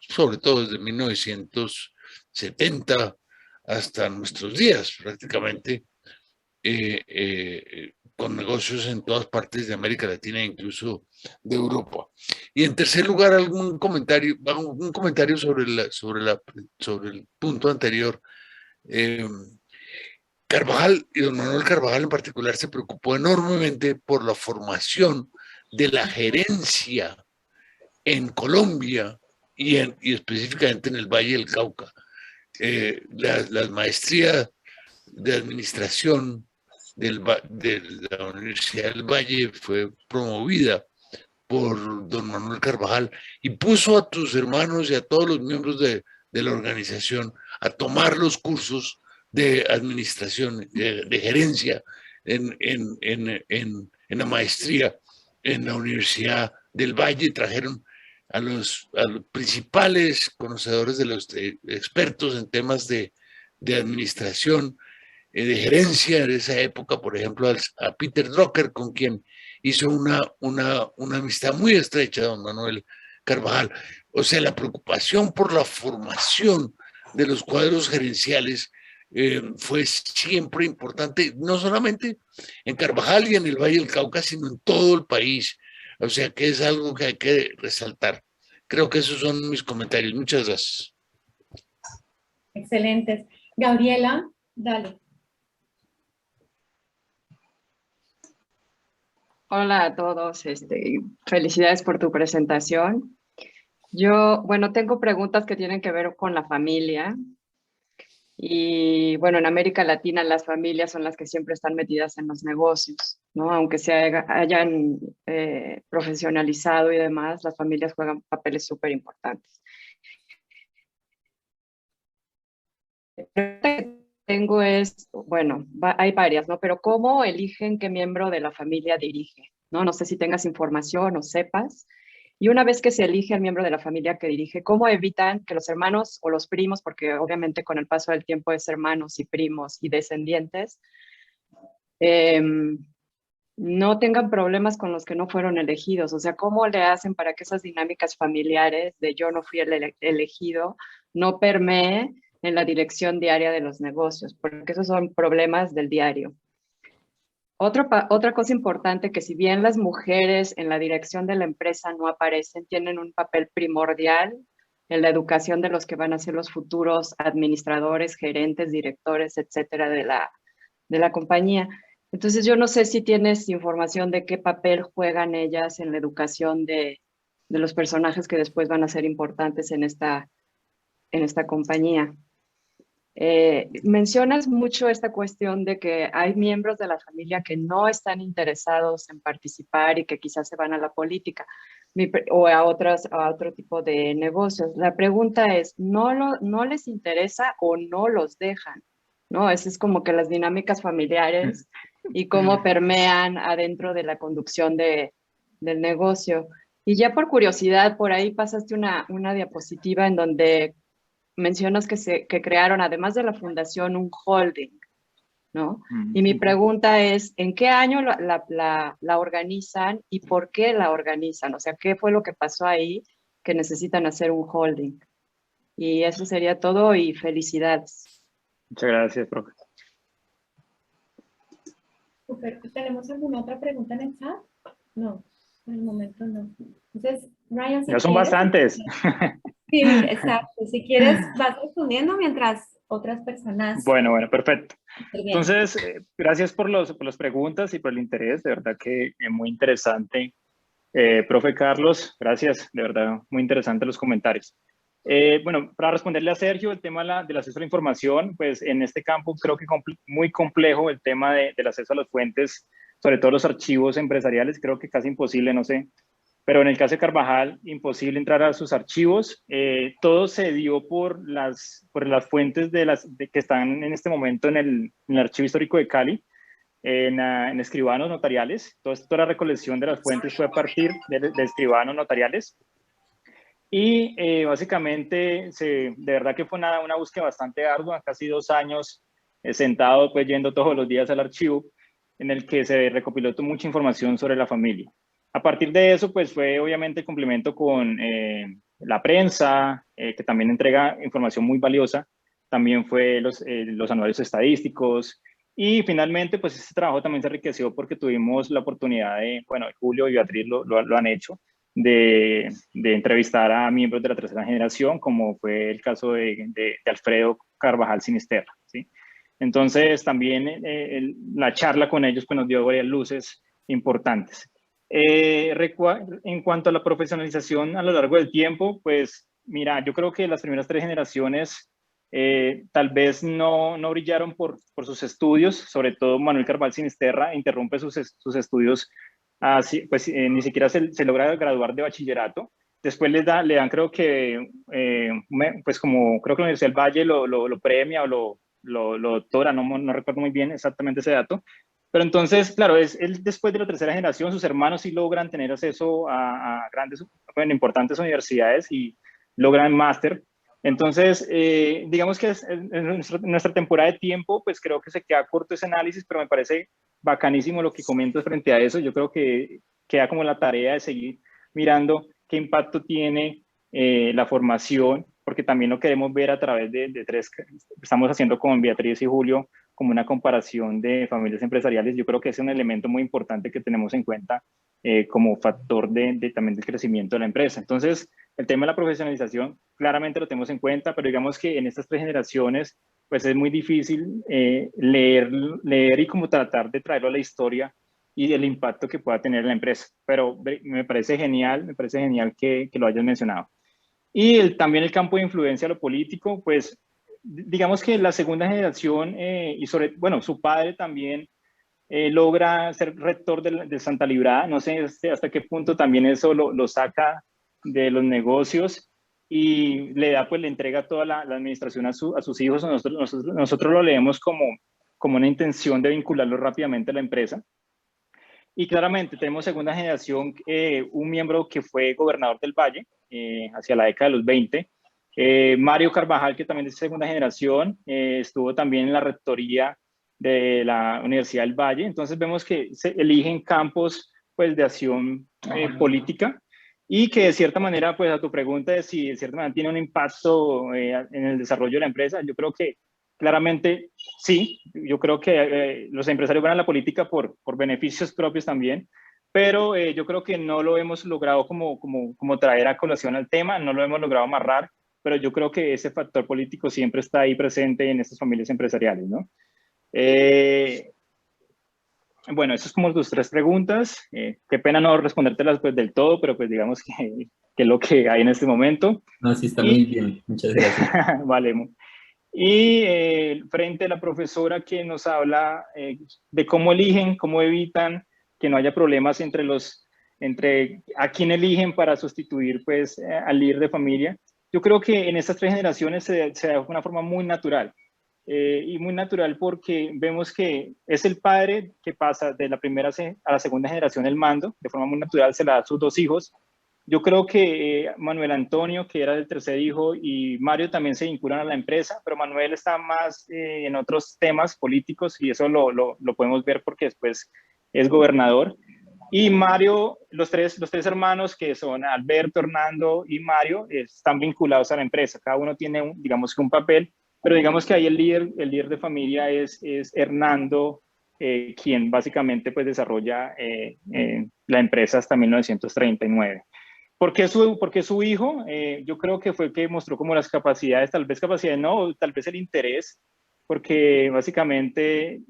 sobre todo desde 1970 hasta nuestros días, prácticamente, con negocios en todas partes de América Latina e incluso de Europa. Y en tercer lugar, un comentario sobre el punto anterior. Carvajal, y don Manuel Carvajal en particular, se preocupó enormemente por la formación de la gerencia en Colombia y específicamente en el Valle del Cauca. Las maestrías de administración de la Universidad del Valle fue promovida por don Manuel Carvajal y puso a tus hermanos y a todos los miembros de la organización a tomar los cursos de administración, de gerencia en la maestría en la Universidad del Valle. Trajeron a los principales conocedores, de los expertos en temas de administración, de gerencia de esa época, por ejemplo, a Peter Drucker, con quien hizo una amistad muy estrecha, don Manuel Carvajal. O sea, la preocupación por la formación de los cuadros gerenciales fue siempre importante, no solamente en Carvajal y en el Valle del Cauca, sino en todo el país. O sea, que es algo que hay que resaltar. Creo que esos son mis comentarios. Muchas gracias. Excelentes. Gabriela, dale. Hola a todos, felicidades por tu presentación. Yo, bueno, tengo preguntas que tienen que ver con la familia. Y bueno, en América Latina las familias son las que siempre están metidas en los negocios, ¿no? Aunque hayan profesionalizado y demás, las familias juegan papeles súper importantes. La pregunta que tengo es, bueno, hay varias, ¿no? Pero ¿cómo eligen qué miembro de la familia dirige? ¿No? No sé si tengas información o sepas. Y una vez que se elige al miembro de la familia que dirige, ¿cómo evitan que los hermanos o los primos, porque obviamente con el paso del tiempo es hermanos y primos y descendientes, no tengan problemas con los que no fueron elegidos? O sea, ¿cómo le hacen para que esas dinámicas familiares de yo no fui el elegido no permee en la dirección diaria de los negocios? Porque esos son problemas del diario. Otra cosa importante, que si bien las mujeres en la dirección de la empresa no aparecen, tienen un papel primordial en la educación de los que van a ser los futuros administradores, gerentes, directores, etcétera, de la compañía. Entonces, yo no sé si tienes información de qué papel juegan ellas en la educación de los personajes que después van a ser importantes en esta compañía. Mencionas mucho esta cuestión de que hay miembros de la familia que no están interesados en participar y que quizás se van a la política o a otro tipo de negocios. La pregunta es, ¿no les interesa o no los dejan? ¿No? Esa es como que las dinámicas familiares y cómo permean adentro de la conducción del negocio. Y ya por curiosidad, por ahí pasaste una diapositiva en donde mencionas que crearon, además de la fundación, un holding, ¿no? Y mi pregunta es, ¿en qué año la organizan y por qué la organizan? O sea, ¿qué fue lo que pasó ahí que necesitan hacer un holding? Y eso sería todo, y felicidades. Muchas gracias, profe. Super. ¿Tenemos alguna otra pregunta en el chat? No, por el momento no. Entonces, Ryan, si ya son quieres, bastantes. Sí, exacto. Si quieres, vas respondiendo mientras otras personas. Bueno, perfecto. Entonces, gracias por las preguntas y por el interés. De verdad que es muy interesante. Profe Carlos, gracias. De verdad, muy interesante los comentarios. Bueno, para responderle a Sergio, el tema del acceso a la información, pues en este campo creo que muy complejo el tema del acceso a las fuentes, sobre todo los archivos empresariales, creo que casi imposible, no sé. Pero en el caso de Carvajal, imposible entrar a sus archivos. Todo se dio por las fuentes que están en este momento en el Archivo Histórico de Cali, en escribanos notariales. Toda la recolección de las fuentes fue a partir de escribanos notariales. Y básicamente, de verdad que fue una búsqueda bastante ardua, casi 2 años sentado, pues yendo todos los días al archivo, en el que se recopiló mucha información sobre la familia. A partir de eso, pues fue obviamente el complemento con la prensa, que también entrega información muy valiosa. También fue los anuarios estadísticos. Y finalmente, pues este trabajo también se enriqueció porque tuvimos la oportunidad bueno, Julio y Beatriz lo han hecho, de entrevistar a miembros de la tercera generación, como fue el caso de Alfredo Carvajal Sinisterra, ¿sí? Entonces, también la charla con ellos pues, nos dio varias luces importantes. En cuanto a la profesionalización a lo largo del tiempo, pues mira, yo creo que las primeras 3 generaciones tal vez no brillaron por sus estudios, sobre todo Manuel Carvajal Sinisterra interrumpe sus estudios, pues ni siquiera se logra graduar de bachillerato. Después le dan creo que, pues como creo que la Universidad del Valle lo premia o lo otorga, no recuerdo muy bien exactamente ese dato. Pero entonces, claro, él después de la tercera generación, sus hermanos sí logran tener acceso a grandes, bueno, importantes universidades y logran máster. Entonces, digamos que en nuestra temporada de tiempo, pues creo que se queda corto ese análisis, pero me parece bacanísimo lo que comentas frente a eso. Yo creo que queda como la tarea de seguir mirando qué impacto tiene la formación, porque también lo queremos ver a través de 3, estamos haciendo con Beatriz y Julio, como una comparación de familias empresariales. Yo creo que es un elemento muy importante que tenemos en cuenta como factor también del crecimiento de la empresa. Entonces, el tema de la profesionalización claramente lo tenemos en cuenta, pero digamos que en estas 3 generaciones, pues es muy difícil leer y como tratar de traerlo a la historia y el impacto que pueda tener la empresa. Pero me parece genial que lo hayas mencionado. Y también el campo de influencia a lo político, pues digamos que la segunda generación bueno, su padre también logra ser rector de Santa Librada. No sé hasta qué punto también eso lo saca de los negocios y le entrega toda la administración a sus hijos. Nosotros lo leemos como una intención de vincularlo rápidamente a la empresa. Y claramente tenemos segunda generación, un miembro que fue gobernador del Valle hacia la década de los 20, Mario Carvajal, que también es segunda generación, estuvo también en la rectoría de la Universidad del Valle. Entonces vemos que se eligen campos pues, de acción política y que de cierta manera, pues a tu pregunta de si de cierta manera tiene un impacto en el desarrollo de la empresa, yo creo que claramente sí. Yo creo que los empresarios van a la política por beneficios propios también, pero yo creo que no lo hemos logrado como traer a colación al tema, no lo hemos logrado amarrar, pero yo creo que ese factor político siempre está ahí presente en estas familias empresariales, ¿no? Bueno, esas es como tus 3 preguntas. Qué pena no respondértelas pues del todo, pero pues digamos que es lo que hay en este momento. No, sí, está muy bien. Muchas gracias. Vale. Y frente a la profesora que nos habla de cómo eligen, cómo evitan que no haya problemas entre a quién eligen para sustituir pues al líder de familia. Yo creo que en estas 3 generaciones se da de una forma muy natural. Y muy natural porque vemos que es el padre que pasa de la primera a la segunda generación el mando, de forma muy natural se la da a sus 2 hijos. Yo creo que Manuel Antonio, que era el tercer hijo, y Mario también se vinculan a la empresa, pero Manuel está más en otros temas políticos y eso lo podemos ver porque después es gobernador. Y Mario, los tres hermanos que son Alberto, Hernando y Mario, están vinculados a la empresa. Cada uno tiene, digamos que un papel, pero digamos que ahí el líder de familia es Hernando, quien básicamente pues desarrolla la empresa hasta 1939. ¿Por qué su hijo? Yo creo que fue el que mostró como las capacidades, tal vez capacidades no, tal vez el interés, porque básicamente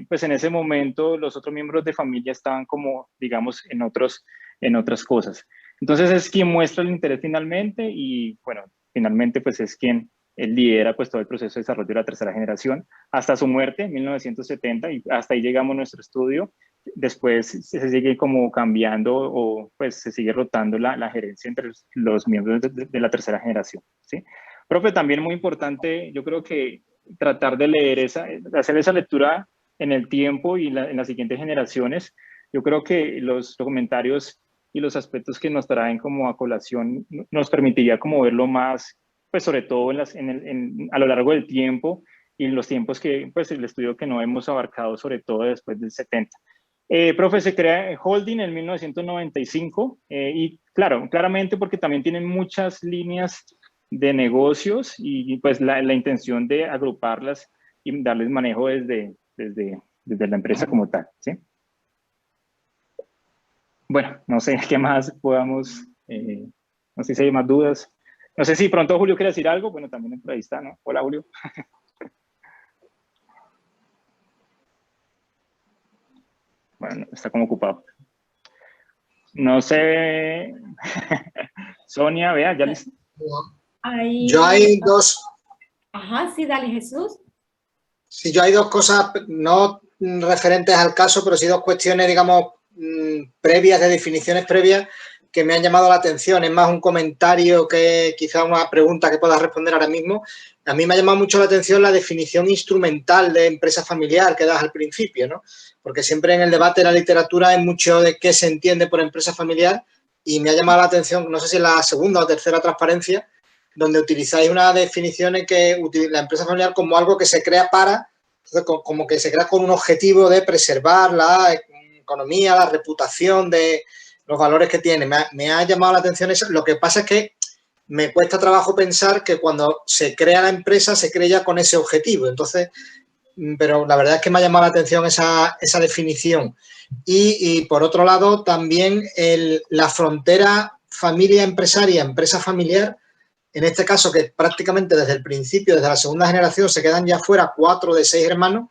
pues en ese momento los otros miembros de familia estaban como, digamos, en otras cosas. Entonces es quien muestra el interés finalmente y bueno, finalmente pues es quien lidera pues todo el proceso de desarrollo de la tercera generación hasta su muerte en 1970 y hasta ahí llegamos a nuestro estudio. Después se sigue como cambiando o pues se sigue rotando la gerencia entre los miembros de la tercera generación, ¿sí? Profe, también muy importante, yo creo que tratar de leer hacer esa lectura en el tiempo y en las siguientes generaciones. Yo creo que los comentarios y los aspectos que nos traen como a colación nos permitiría como verlo más, pues sobre todo a lo largo del tiempo y los tiempos que, pues el estudio que no hemos abarcado, sobre todo después del 70. Profe, se crea Holding en 1995 y claro, claramente porque también tienen muchas líneas de negocios y pues la intención de agruparlas y darles manejo desde la empresa como tal, ¿sí? Bueno, no sé qué más podamos, no sé si hay más dudas. No sé si pronto Julio quiere decir algo, bueno, también por ahí está, ¿no? Hola, Julio. Bueno, está como ocupado. No sé. Sonia, vea, ya listo. Yo hay 2. Ajá, sí, dale, Jesús. Sí, yo hay 2 cosas, no referentes al caso, pero sí 2 cuestiones, digamos, previas, de definiciones previas, que me han llamado la atención. Es más un comentario que quizá una pregunta que puedas responder ahora mismo. A mí me ha llamado mucho la atención la definición instrumental de empresa familiar que das al principio, ¿no? Porque siempre en el debate de la literatura hay mucho de qué se entiende por empresa familiar y me ha llamado la atención, no sé si es la segunda o tercera transparencia, donde utilizáis una definición en que la empresa familiar como algo que se crea como que se crea con un objetivo de preservar la economía, la reputación de los valores que tiene. Me ha llamado la atención eso. Lo que pasa es que me cuesta trabajo pensar que cuando se crea la empresa se crea ya con ese objetivo. Entonces, pero la verdad es que me ha llamado la atención esa definición. Y por otro lado, también la frontera familia empresaria, empresa familiar, en este caso que prácticamente desde el principio, desde la segunda generación, se quedan ya fuera 4 de 6 hermanos,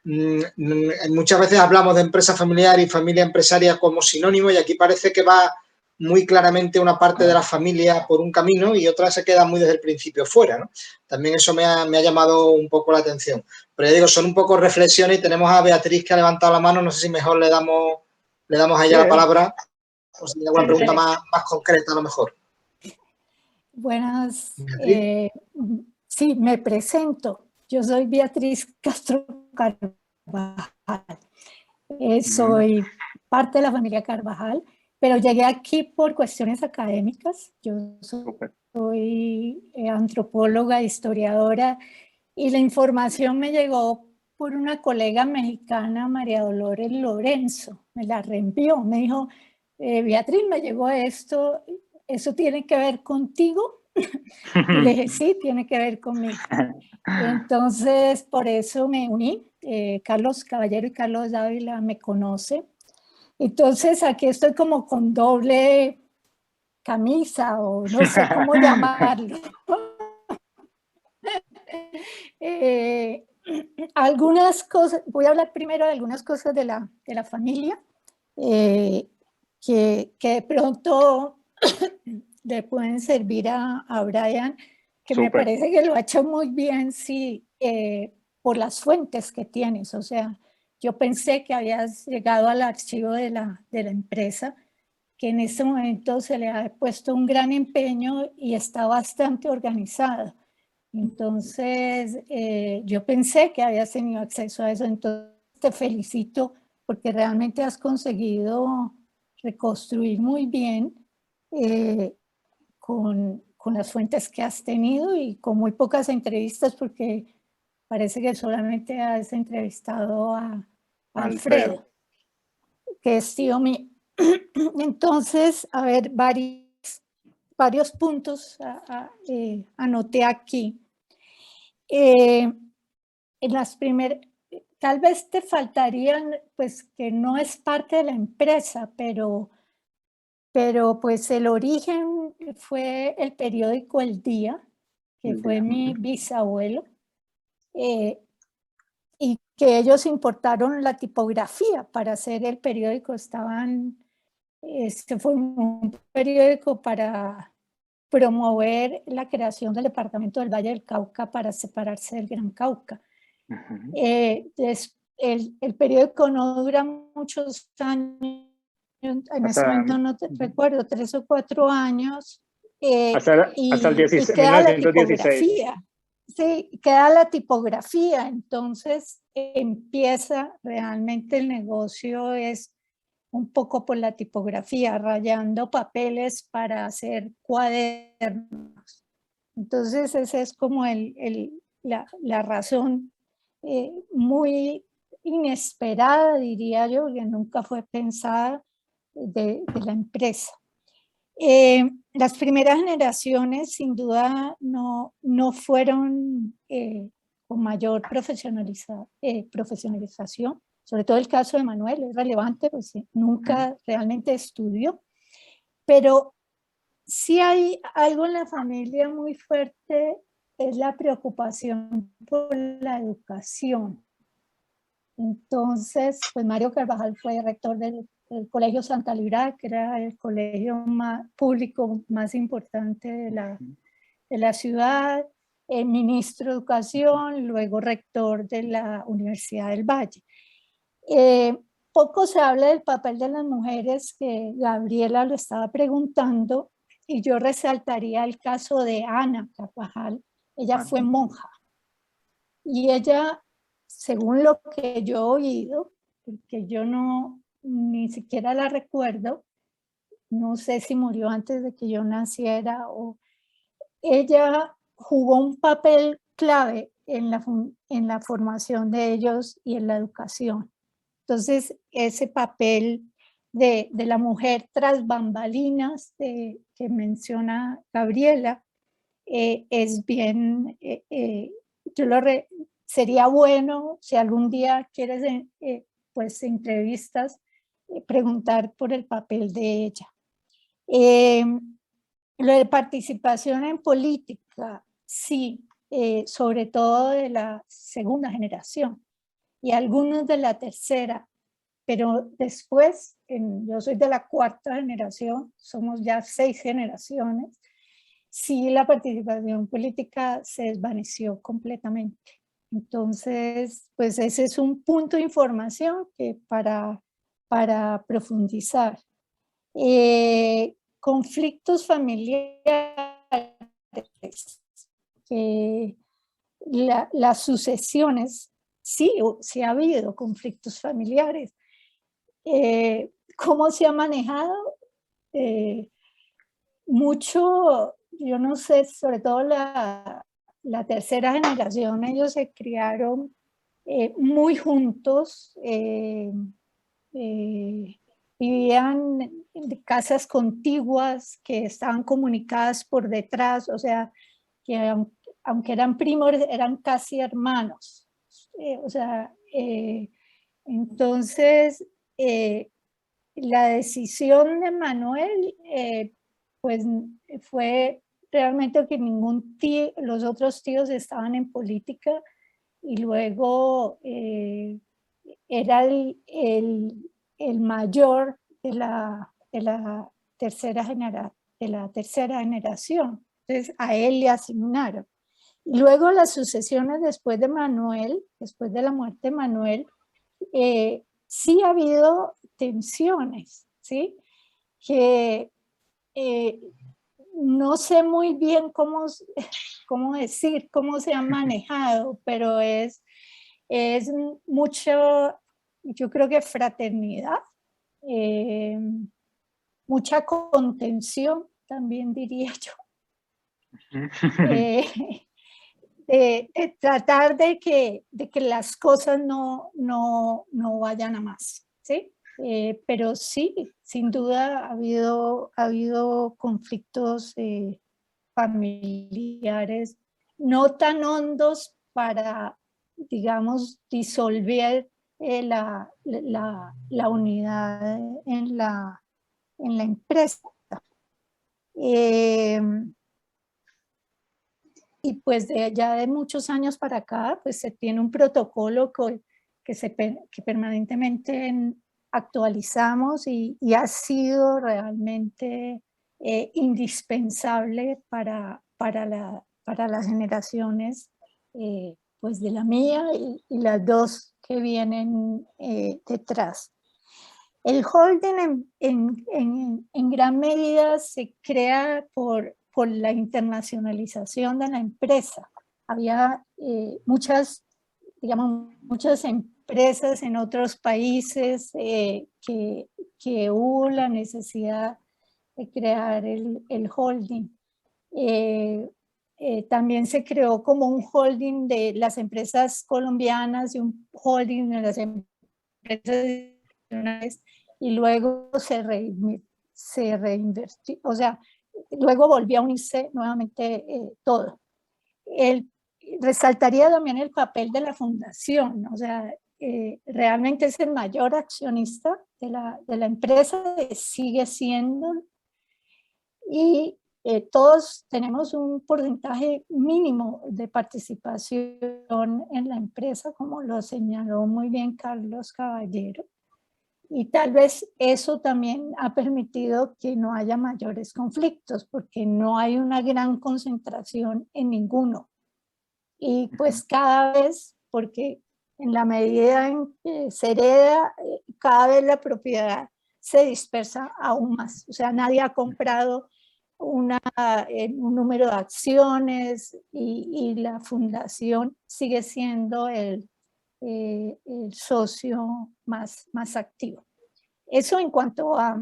muchas veces hablamos de empresa familiar y familia empresaria como sinónimo y aquí parece que va muy claramente una parte de la familia por un camino y otra se queda muy desde el principio fuera, ¿no? También eso me ha llamado un poco la atención. Pero ya digo, son un poco reflexiones y tenemos a Beatriz que ha levantado la mano, no sé si mejor le damos a ella la palabra o si hay alguna pregunta más concreta a lo mejor. Buenas, sí, me presento. Yo soy Beatriz Castro Carvajal. Soy parte de la familia Carvajal, pero llegué aquí por cuestiones académicas. Yo soy antropóloga, historiadora, y la información me llegó por una colega mexicana, María Dolores Lorenzo. Me la reenvió, me dijo, Beatriz, me llegó esto, ¿eso tiene que ver contigo? Y le dije, sí, tiene que ver conmigo. Entonces, por eso me uní. Carlos Caballero y Carlos Dávila me conocen. Entonces, aquí estoy como con doble camisa o no sé cómo llamarlo. Algunas cosas, voy a hablar primero de algunas cosas de la familia que de pronto le pueden servir a Brian, que me parece que lo ha hecho muy bien, sí, por las fuentes que tienes. O sea, yo pensé que habías llegado al archivo de la empresa, que en este momento se le ha puesto un gran empeño y está bastante organizado. Entonces, yo pensé que habías tenido acceso a eso, entonces te felicito porque realmente has conseguido reconstruir muy bien con las fuentes que has tenido y con muy pocas entrevistas, porque parece que solamente has entrevistado a Alfredo, que es tío mío. Entonces, a ver, varios puntos anoté aquí. En las primeras, tal vez te faltarían, pues que no es parte de la empresa, pero pues el origen fue el periódico El Día, que fue mi bisabuelo, y que ellos importaron la tipografía para hacer el periódico. Fue un periódico para promover la creación del departamento del Valle del Cauca para separarse del Gran Cauca. El periódico no dura muchos años, en ese momento no te recuerdo, 3 o 4 años, hasta el 16, y queda 1916. la tipografía. Sí, queda la tipografía, entonces empieza realmente el negocio, es un poco por la tipografía, rayando papeles para hacer cuadernos. Entonces esa es como la razón muy inesperada, diría yo, que nunca fue pensada de la empresa. Las primeras generaciones sin duda no fueron con mayor profesionalización, sobre todo el caso de Manuel es relevante, pues nunca realmente estudió, pero sí hay algo en la familia muy fuerte, es la preocupación por la educación. Entonces, pues Mario Carvajal fue rector del Colegio Santa Librada, que era el colegio público más importante de la ciudad, ministro de Educación, luego rector de la Universidad del Valle. Poco se habla del papel de las mujeres, que Gabriela lo estaba preguntando, y yo resaltaría el caso de Ana Carvajal. Ella fue monja y ella, según lo que yo he oído, porque yo ni siquiera la recuerdo, no sé si murió antes de que yo naciera, ella jugó un papel clave en la formación de ellos y en la educación. Entonces, ese papel de la mujer tras bambalinas que menciona Gabriela es bien, sería bueno si algún día quieres pues entrevistas, preguntar por el papel de ella. Lo de participación en política, sí, sobre todo de la segunda generación. y algunos de la tercera, pero después, yo soy de la cuarta generación, somos ya 6 generaciones, sí la participación política se desvaneció completamente. Entonces, pues ese es un punto de información que para profundizar. Conflictos familiares, las sucesiones, sí ha habido conflictos familiares. ¿Cómo se ha manejado? Mucho, yo no sé, sobre todo la tercera generación, ellos se criaron muy juntos, vivían en casas contiguas que estaban comunicadas por detrás, o sea, que aunque eran primos, eran casi hermanos. O sea, entonces, la decisión de Manuel, pues fue realmente que ningún tío, los otros tíos estaban en política, y luego era el mayor de la tercera generación. Entonces a él le asignaron. Luego las sucesiones después de Manuel, después de la muerte de Manuel, sí ha habido tensiones, ¿sí? Que no sé muy bien cómo decir, cómo se han manejado, pero es mucho, yo creo que fraternidad, mucha contención, también diría yo. De tratar de que las cosas no vayan a más, ¿sí? Pero sí, sin duda ha habido conflictos familiares no tan hondos para, digamos, disolver la unidad en la empresa. Y pues ya de muchos años para acá, pues se tiene un protocolo que permanentemente actualizamos y ha sido realmente indispensable para las generaciones pues de la mía y las dos que vienen detrás. El holding en gran medida se crea por la internacionalización de la empresa. Había muchas empresas en otros países que hubo la necesidad de crear el holding. También se creó como un holding de las empresas colombianas y un holding de las empresas nacionales, y luego se reinvirtió, o sea, luego volvió a unirse nuevamente todo. Resaltaría también el papel de la fundación, o sea, realmente es el mayor accionista de la empresa, sigue siendo, y todos tenemos un porcentaje mínimo de participación en la empresa, como lo señaló muy bien Carlos Caballero. Y tal vez eso también ha permitido que no haya mayores conflictos, porque no hay una gran concentración en ninguno. Y pues cada vez, porque en la medida en que se hereda, cada vez la propiedad se dispersa aún más. O sea, nadie ha comprado un número de acciones, y la fundación sigue siendo el socio más activo. Eso en cuanto a,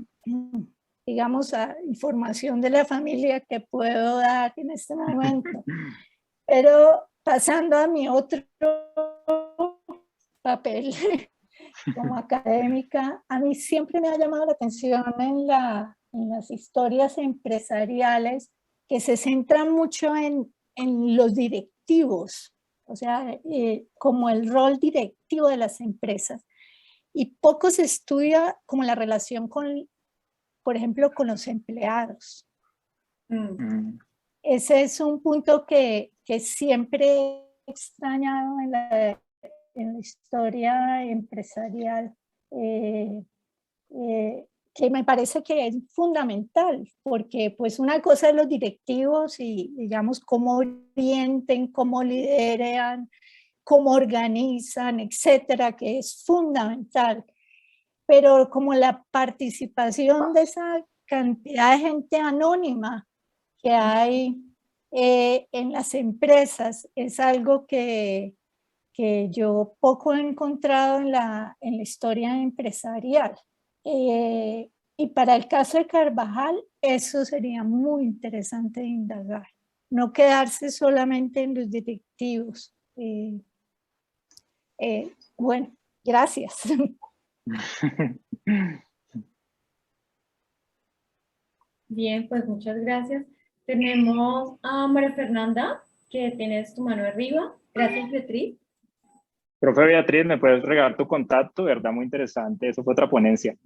digamos, a información de la familia que puedo dar en este momento. Pero pasando a mi otro papel como académica, a mí siempre me ha llamado la atención en las historias empresariales que se centran mucho en los directivos, o sea, como el rol directivo de las empresas. Y poco se estudia como la relación con, por ejemplo, con los empleados. Ese es un punto que siempre he extrañado la historia empresarial, que me parece que es fundamental, porque pues una cosa es los directivos y digamos cómo orienten, cómo lideran, cómo organizan, etcétera, que es fundamental, pero como la participación de esa cantidad de gente anónima que hay en las empresas es algo que yo poco he encontrado en la historia empresarial. Y para el caso de Carvajal, eso sería muy interesante de indagar. No quedarse solamente en los directivos. Bueno, gracias. Bien, pues muchas gracias. Tenemos a María Fernanda, que tienes tu mano arriba. Gracias, Beatriz. Profe Beatriz, ¿me puedes regalar tu contacto? De verdad, muy interesante. Eso fue otra ponencia.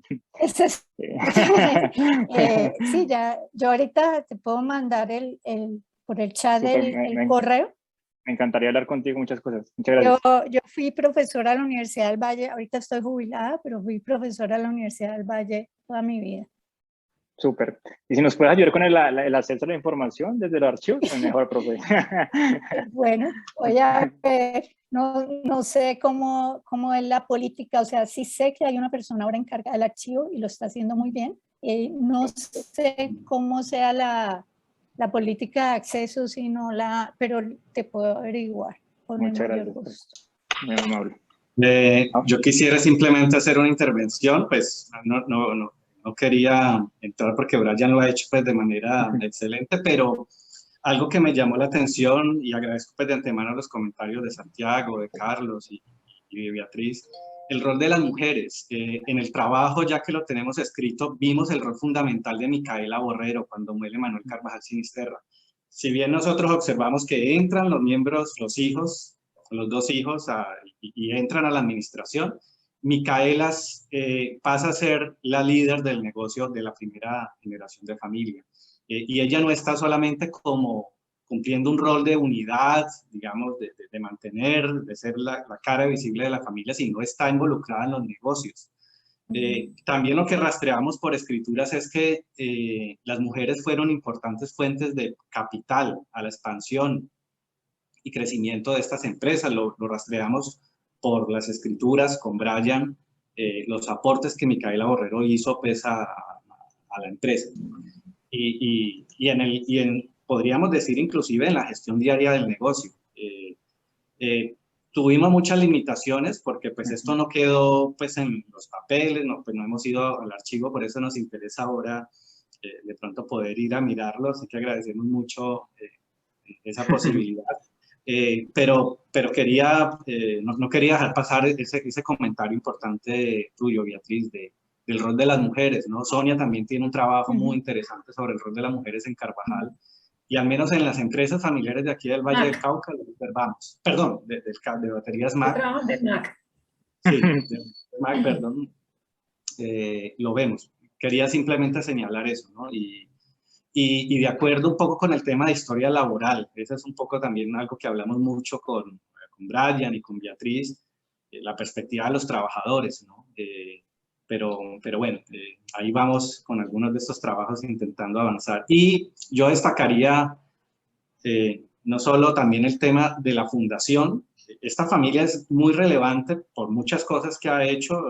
Sí, ya, yo ahorita te puedo mandar por el chat el correo. Me encantaría hablar contigo muchas cosas. Muchas gracias. Yo fui profesora de la Universidad del Valle, ahorita estoy jubilada, pero fui profesora de la Universidad del Valle toda mi vida. Súper. Y si nos puedes ayudar con el acceso a la información desde los archivos, pues mejor, profe. Bueno, voy a ver, no sé cómo es la política, o sea, sí sé que hay una persona ahora encargada del archivo y lo está haciendo muy bien. No sé cómo sea la política de acceso, pero te puedo averiguar con Muchas el mayor gracias. gusto. Muy amable. Yo quisiera simplemente hacer una intervención, pues no quería entrar porque Brian lo ha hecho pues de manera excelente, pero algo que me llamó la atención, y agradezco pues de antemano los comentarios de Santiago, de Carlos y de Beatriz, el rol de las mujeres. En el trabajo, ya que lo tenemos escrito, vimos el rol fundamental de Micaela Borrero cuando muere Manuel Carvajal Sinisterra. Si bien nosotros observamos que entran los miembros, los hijos, los dos hijos, y entran a la administración, Micaela pasa a ser la líder del negocio de la primera generación de familia. Y ella no está solamente como cumpliendo un rol de unidad, digamos, de mantener, de ser la cara visible de la familia, sino está involucrada en los negocios. También lo que rastreamos por escrituras es que las mujeres fueron importantes fuentes de capital a la expansión y crecimiento de estas empresas. Lo rastreamos por las escrituras con Brian, los aportes que Micaela Borrero hizo pues, a la empresa. Podríamos decir inclusive en la gestión diaria del negocio. Tuvimos muchas limitaciones porque pues esto no quedó pues en los papeles, pues no hemos ido al archivo, por eso nos interesa ahora de pronto poder ir a mirarlo, así que agradecemos mucho esa posibilidad. Pero quería, no quería dejar pasar ese comentario importante tuyo, Beatriz, del rol de las mujeres, ¿no? Sonia también tiene un trabajo muy interesante sobre el rol de las mujeres en Carvajal, y al menos en las empresas familiares de aquí del Valle del Cauca lo observamos. Perdón, de baterías MAC. De MAC. Sí, de MAC, perdón. Lo vemos. Quería simplemente señalar eso, ¿no? Y de acuerdo un poco con el tema de historia laboral, eso es un poco también algo que hablamos mucho con Brian y con Beatriz, la perspectiva de los trabajadores, ¿no? Pero bueno, ahí vamos con algunos de estos trabajos intentando avanzar. Y yo destacaría no solo también el tema de la fundación. Esta familia es muy relevante por muchas cosas que ha hecho,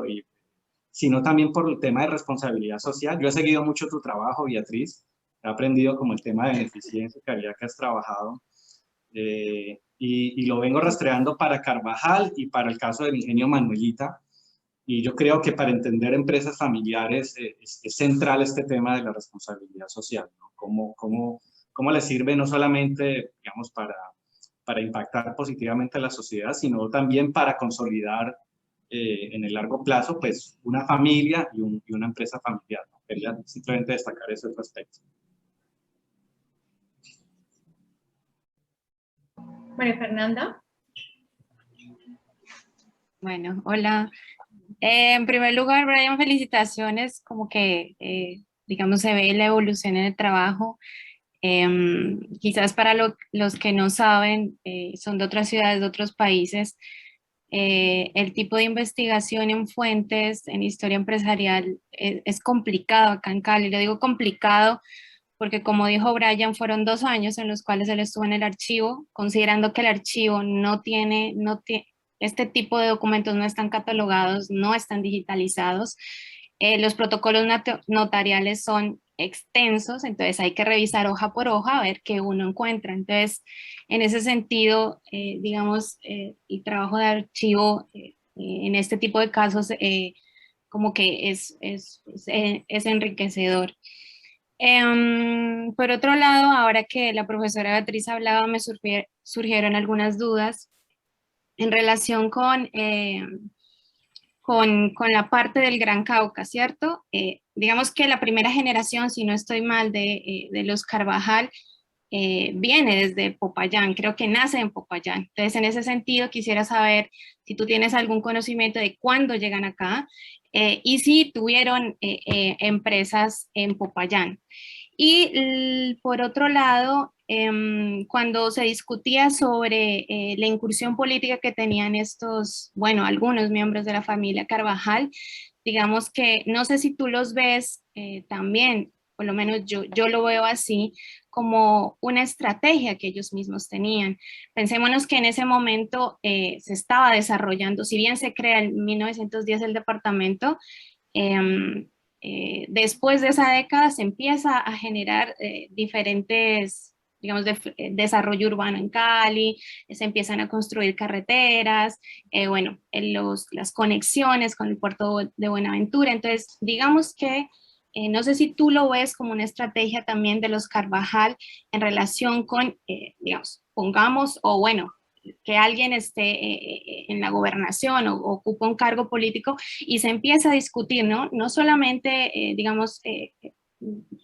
sino también por el tema de responsabilidad social. Yo he seguido mucho tu trabajo, Beatriz. He aprendido como el tema de beneficencia que has trabajado. Y lo vengo rastreando para Carvajal y para el caso del ingenio Manuelita. Y yo creo que para entender empresas familiares es central este tema de la responsabilidad social, ¿no? Cómo le sirve no solamente, digamos, para impactar positivamente a la sociedad, sino también para consolidar en el largo plazo, pues, una familia y una empresa familiar, ¿no? Quería simplemente destacar ese aspecto. María Fernanda. Bueno, hola. En primer lugar, Brian, felicitaciones, como que, digamos, se ve la evolución en el trabajo. Quizás para los que no saben, son de otras ciudades, de otros países, El tipo de investigación en fuentes, en historia empresarial, es complicado acá en Cali. Le digo complicado porque, como dijo Brian, fueron 2 años en los cuales él estuvo en el archivo, considerando que el archivo este tipo de documentos no están catalogados, no están digitalizados. Los protocolos notariales son extensos, entonces hay que revisar hoja por hoja a ver qué uno encuentra. Entonces, en ese sentido, digamos, el trabajo de archivo en este tipo de casos como que es enriquecedor. Por otro lado, ahora que la profesora Beatriz hablaba, me surgieron algunas dudas en relación con la parte del Gran Cauca, ¿cierto? Digamos que la primera generación, si no estoy mal, de los Carvajal, viene desde Popayán, creo que nace en Popayán. Entonces, en ese sentido, quisiera saber si tú tienes algún conocimiento de cuándo llegan acá y si tuvieron empresas en Popayán. Y por otro lado, cuando se discutía sobre la incursión política que tenían algunos miembros de la familia Carvajal, digamos que no sé si tú los ves también, por lo menos yo lo veo así, como una estrategia que ellos mismos tenían. Pensémonos que en ese momento se estaba desarrollando, si bien se crea en 1910 el departamento, después de esa década se empieza a generar diferentes, digamos, desarrollo urbano en Cali, se empiezan a construir carreteras, las conexiones con el puerto de Buenaventura. Entonces, digamos que no sé si tú lo ves como una estrategia también de los Carvajal en relación con, digamos, que alguien esté en la gobernación o ocupa un cargo político y se empieza a discutir, ¿no? No solamente, digamos,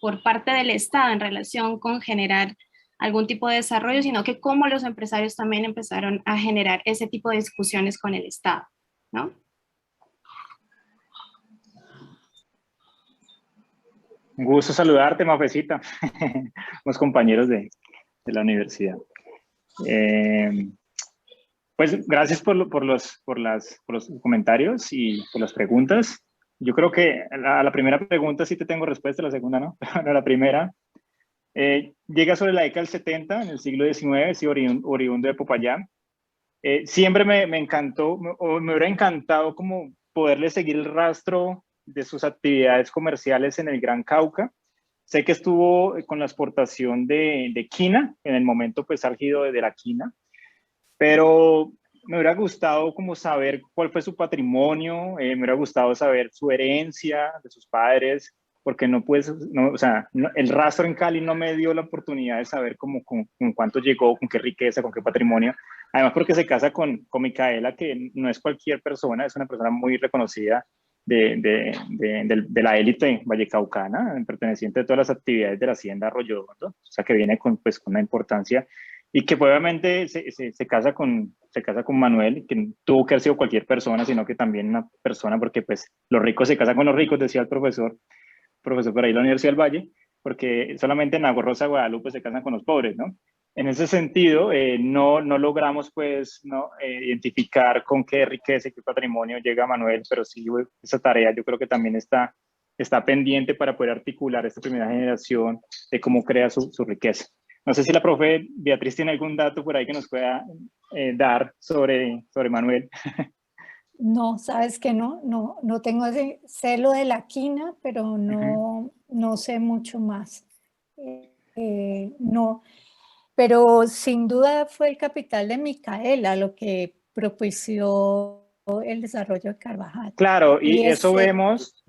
por parte del Estado en relación con generar algún tipo de desarrollo, sino que cómo los empresarios también empezaron a generar ese tipo de discusiones con el Estado, ¿no? Un gusto saludarte, Mafecita, los compañeros de la universidad. Pues gracias por los comentarios y por las preguntas. Yo creo que a la primera pregunta sí te tengo respuesta, la segunda no. Pero la primera llega sobre la década del 70, en el siglo XIX, sí, oriundo de Popayán. Siempre me encantó, o me hubiera encantado como poderle seguir el rastro de sus actividades comerciales en el Gran Cauca. Sé que estuvo con la exportación de quina, en el momento pues álgido de la quina, pero me hubiera gustado como saber cuál fue su patrimonio, me hubiera gustado saber su herencia de sus padres, porque el rastro en Cali no me dio la oportunidad de saber con cuánto llegó, con qué riqueza, con qué patrimonio. Además porque se casa con Micaela, que no es cualquier persona, es una persona muy reconocida de la élite vallecaucana, perteneciente a todas las actividades de la hacienda Arroyo Hondo, o sea que viene con una importancia, y que obviamente se casa con Manuel, que tuvo que haber sido cualquier persona, sino que también una persona, porque pues los ricos se casan con los ricos, decía el profesor por ahí de la Universidad del Valle, porque solamente en Agua Rosa, Guadalupe se casan con los pobres, ¿no? En ese sentido, no logramos pues identificar con qué riqueza y qué patrimonio llega Manuel, pero sí esa tarea yo creo que también está pendiente para poder articular esta primera generación de cómo crea su riqueza. No sé si la profe Beatriz tiene algún dato por ahí que nos pueda dar sobre Manuel. No, sabes que no tengo sé lo de la quina, pero no sé mucho más. No, pero sin duda fue el capital de Micaela lo que propició el desarrollo de Carvajal. Claro, y eso vemos.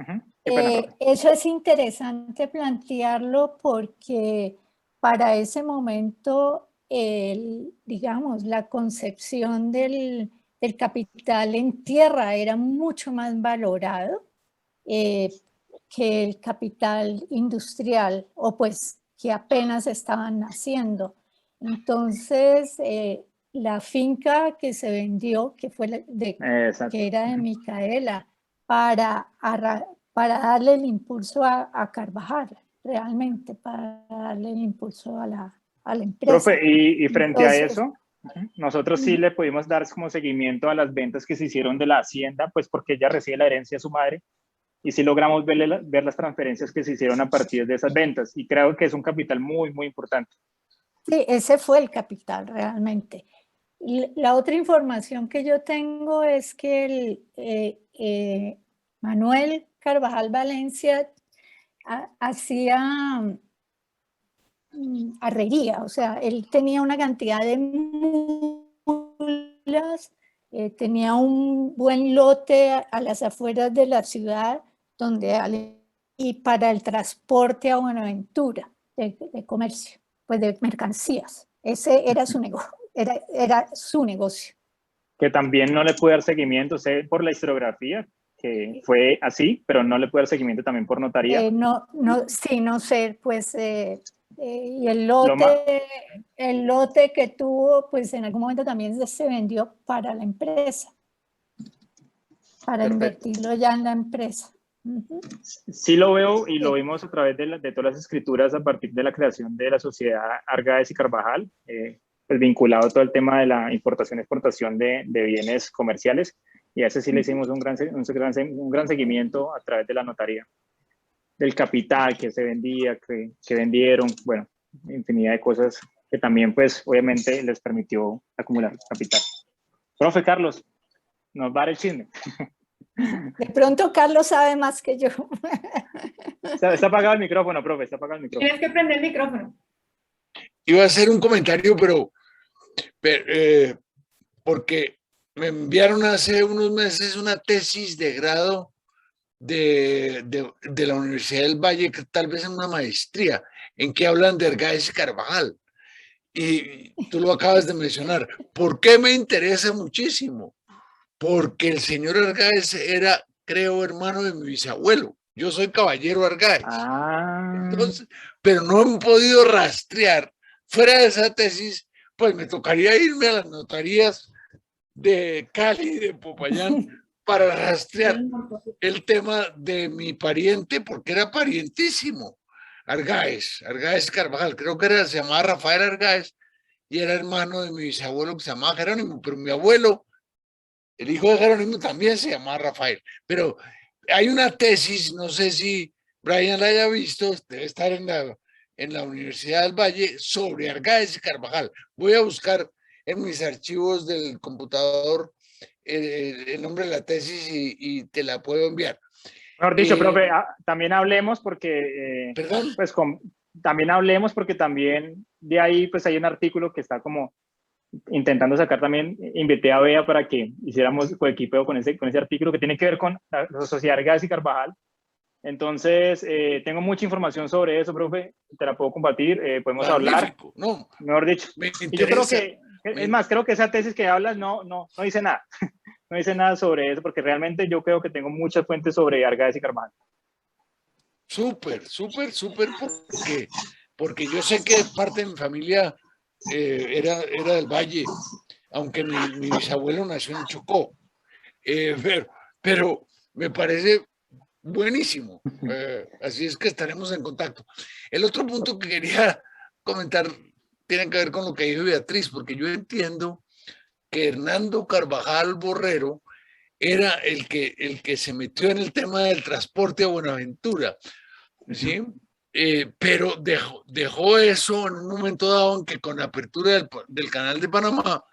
Eso es interesante plantearlo porque para ese momento, digamos, la concepción del capital en tierra era mucho más valorado que el capital industrial, o pues que apenas estaban naciendo. Entonces, la finca que se vendió, que era de Micaela, para darle el impulso a Carvajal, realmente, para darle el impulso a la empresa. Profe, y frente a eso, Nosotros sí le pudimos dar como seguimiento a las ventas que se hicieron de la hacienda, pues porque ella recibe la herencia de su madre, y sí logramos ver las transferencias que se hicieron a partir de esas ventas, y creo que es un capital muy, muy importante. Sí, ese fue el capital realmente. Y la otra información que yo tengo es que Manuel Carvajal Valencia hacía arrería, o sea, él tenía una cantidad de mulas, tenía un buen lote a las afueras de la ciudad y para el transporte a Buenaventura de comercio, pues de mercancías. Ese era su negocio, era su negocio. Que también no le pude dar seguimiento, sé por la historiografía, que fue así, pero no le pude dar seguimiento también por notaría. Sí, no sé, pues, y el lote que tuvo, pues en algún momento también se vendió para la empresa, para invertirlo ya en la empresa. Sí lo veo y lo vimos a través de todas las escrituras a partir de la creación de la sociedad Argáez y Carvajal, pues vinculado a todo el tema de la importación y exportación de bienes comerciales, y a ese sí le hicimos un gran seguimiento a través de la notaría, del capital que se vendía, que vendieron, bueno, infinidad de cosas que también pues obviamente les permitió acumular capital. Profe Carlos, nos va a dar el chisme. De pronto Carlos sabe más que yo. Está apagado el micrófono, profe, está apagado el micrófono. Tienes que prender el micrófono. Iba a hacer un comentario, pero porque me enviaron hace unos meses una tesis de grado de la Universidad del Valle, que tal vez en una maestría, en que hablan de Argáez y Carvajal. Y tú lo acabas de mencionar. ¿Por qué me interesa muchísimo? Porque el señor Argáez era, creo, hermano de mi bisabuelo. Yo soy caballero Argáez. Entonces, pero no he podido rastrear. Fuera de esa tesis, pues me tocaría irme a las notarías de Cali y de Popayán para rastrear el tema de mi pariente, porque era parientísimo. Argáez Carvajal, creo que se llamaba Rafael Argáez y era hermano de mi bisabuelo que se llamaba Jerónimo, pero mi abuelo, el hijo de Jerónimo, también se llamaba Rafael. Pero hay una tesis, no sé si Brian la haya visto, debe estar en la Universidad del Valle, sobre Argáez y Carvajal. Voy a buscar en mis archivos del computador el nombre de la tesis y te la puedo enviar. Mejor dicho, profe, también hablemos porque, ¿Perdón? pues también hablemos porque también de ahí pues hay un artículo que está como intentando sacar también, invité a Bea para que hiciéramos coequipeo con ese artículo que tiene que ver con la sociedad Argáez y Carvajal. Entonces, tengo mucha información sobre eso, profe, te la puedo compartir, podemos hablar, no, mejor dicho. Y yo creo que, es más, creo que esa tesis que hablas no dice nada, no dice nada sobre eso, porque realmente yo creo que tengo muchas fuentes sobre Argáez y Carvajal. Súper, porque yo sé que parte de mi familia era del Valle, aunque mi bisabuelo nació en Chocó, pero me parece buenísimo, así es que estaremos en contacto. El otro punto que quería comentar tiene que ver con lo que dijo Beatriz, porque yo entiendo que Hernando Carvajal Borrero era el que se metió en el tema del transporte a Buenaventura, ¿sí? Pero dejó eso en un momento dado en que con la apertura del canal de Panamá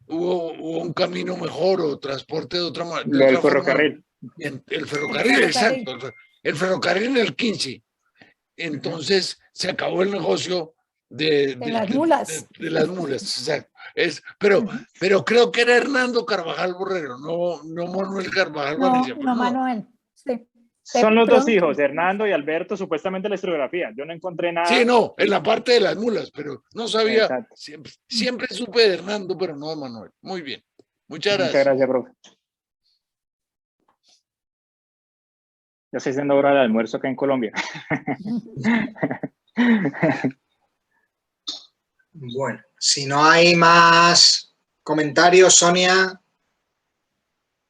hubo un camino mejor o transporte de otra manera. El ferrocarril. El ferrocarril, exacto. El ferrocarril en el 15. Entonces se acabó el negocio de las mulas. De las mulas, exacto. Pero creo que era Hernando Carvajal Borrero, no Manuel Carvajal Valencia. No, Manuel, sí. Son los dos hijos, Hernando y Alberto, supuestamente la historiografía. Yo no encontré nada. Sí, no, en la parte de las mulas, pero no sabía. Siempre supe de Hernando, pero no de Manuel. Muy bien. Muchas gracias. Muchas gracias, profe. Ya se está haciendo hora del almuerzo acá en Colombia. Bueno, si no hay más comentarios, Sonia.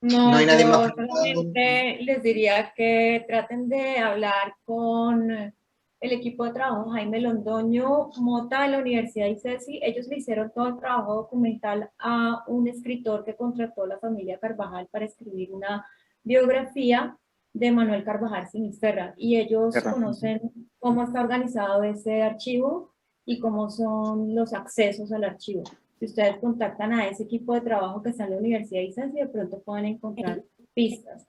No hay nadie más. Solamente les diría que traten de hablar con el equipo de trabajo Jaime Londoño Mota de la Universidad ICESI, ellos le hicieron todo el trabajo documental a un escritor que contrató la familia Carvajal para escribir una biografía de Manuel Carvajal Sinisterra, y ellos conocen cómo está organizado ese archivo y cómo son los accesos al archivo. Si ustedes contactan a ese equipo de trabajo que está en la Universidad ICESI, de pronto pueden encontrar pistas.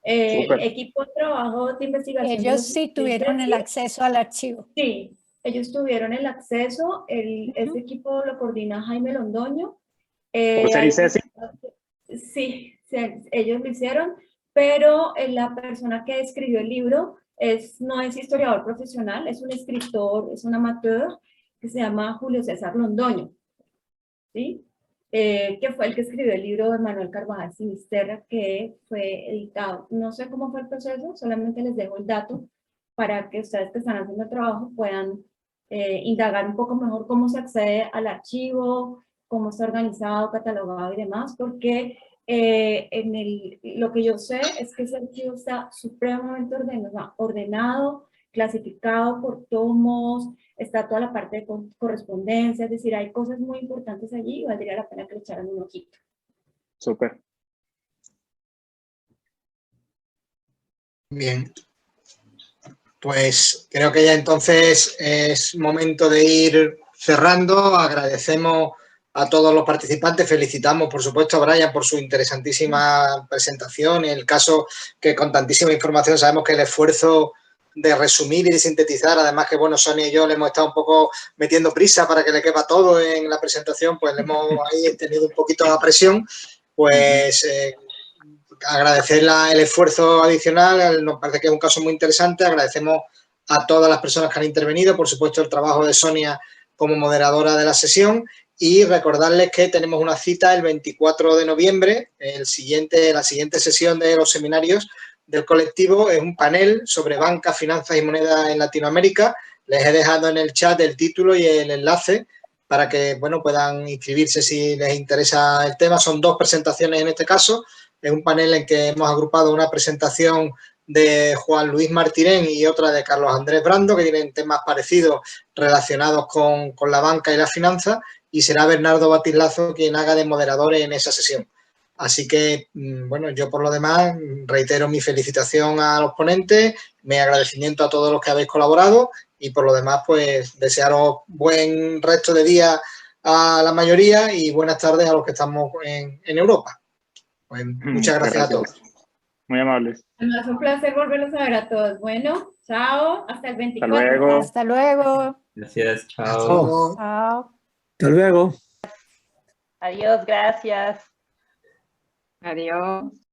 Equipo de trabajo de investigación. Ellos sí tuvieron el acceso al archivo. Sí, ellos tuvieron el acceso, ese equipo lo coordina Jaime Londoño. Sí, ellos lo hicieron, pero la persona que escribió el libro no es historiador profesional, es un escritor, es un amateur, que se llama Julio César Londoño, ¿sí? Que fue el que escribió el libro de Manuel Carvajal Sinisterra, que fue editado. No sé cómo fue el proceso, solamente les dejo el dato para que ustedes que están haciendo el trabajo puedan indagar un poco mejor cómo se accede al archivo, cómo está organizado, catalogado y demás, porque lo que yo sé es que ese archivo está supremamente ordenado, clasificado por tomos, está toda la parte de correspondencia, es decir, hay cosas muy importantes allí y valdría la pena que le echaran un ojito. Súper. Bien. Pues creo que ya entonces es momento de ir cerrando. Agradecemos a todos los participantes, felicitamos por supuesto a Brian por su interesantísima presentación, en el caso que con tantísima información sabemos que el esfuerzo de resumir y de sintetizar, además que bueno, Sonia y yo le hemos estado un poco metiendo prisa para que le quepa todo en la presentación, pues le hemos ahí tenido un poquito la presión, pues agradecer el esfuerzo adicional, nos parece que es un caso muy interesante, agradecemos a todas las personas que han intervenido, por supuesto el trabajo de Sonia como moderadora de la sesión, y recordarles que tenemos una cita el 24 de noviembre, la siguiente sesión de los seminarios del colectivo es un panel sobre banca, finanzas y moneda en Latinoamérica. Les he dejado en el chat el título y el enlace para que bueno, puedan inscribirse si les interesa el tema. Son 2 presentaciones en este caso. Es un panel en que hemos agrupado una presentación de Juan Luis Martirén y otra de Carlos Andrés Brando, que tienen temas parecidos relacionados con la banca y la finanza, y será Bernardo Batislazo quien haga de moderador en esa sesión. Así que, bueno, yo por lo demás reitero mi felicitación a los ponentes, mi agradecimiento a todos los que habéis colaborado y por lo demás, pues, desearos buen resto de día a la mayoría y buenas tardes a los que estamos en Europa. Pues, muchas gracias a todos. Muy amables. Es un placer volverlos a ver a todos. Bueno, chao, hasta el 24. Hasta luego. Hasta luego. Gracias, chao. Hasta luego. Chao. Hasta luego. Adiós, gracias. Adiós.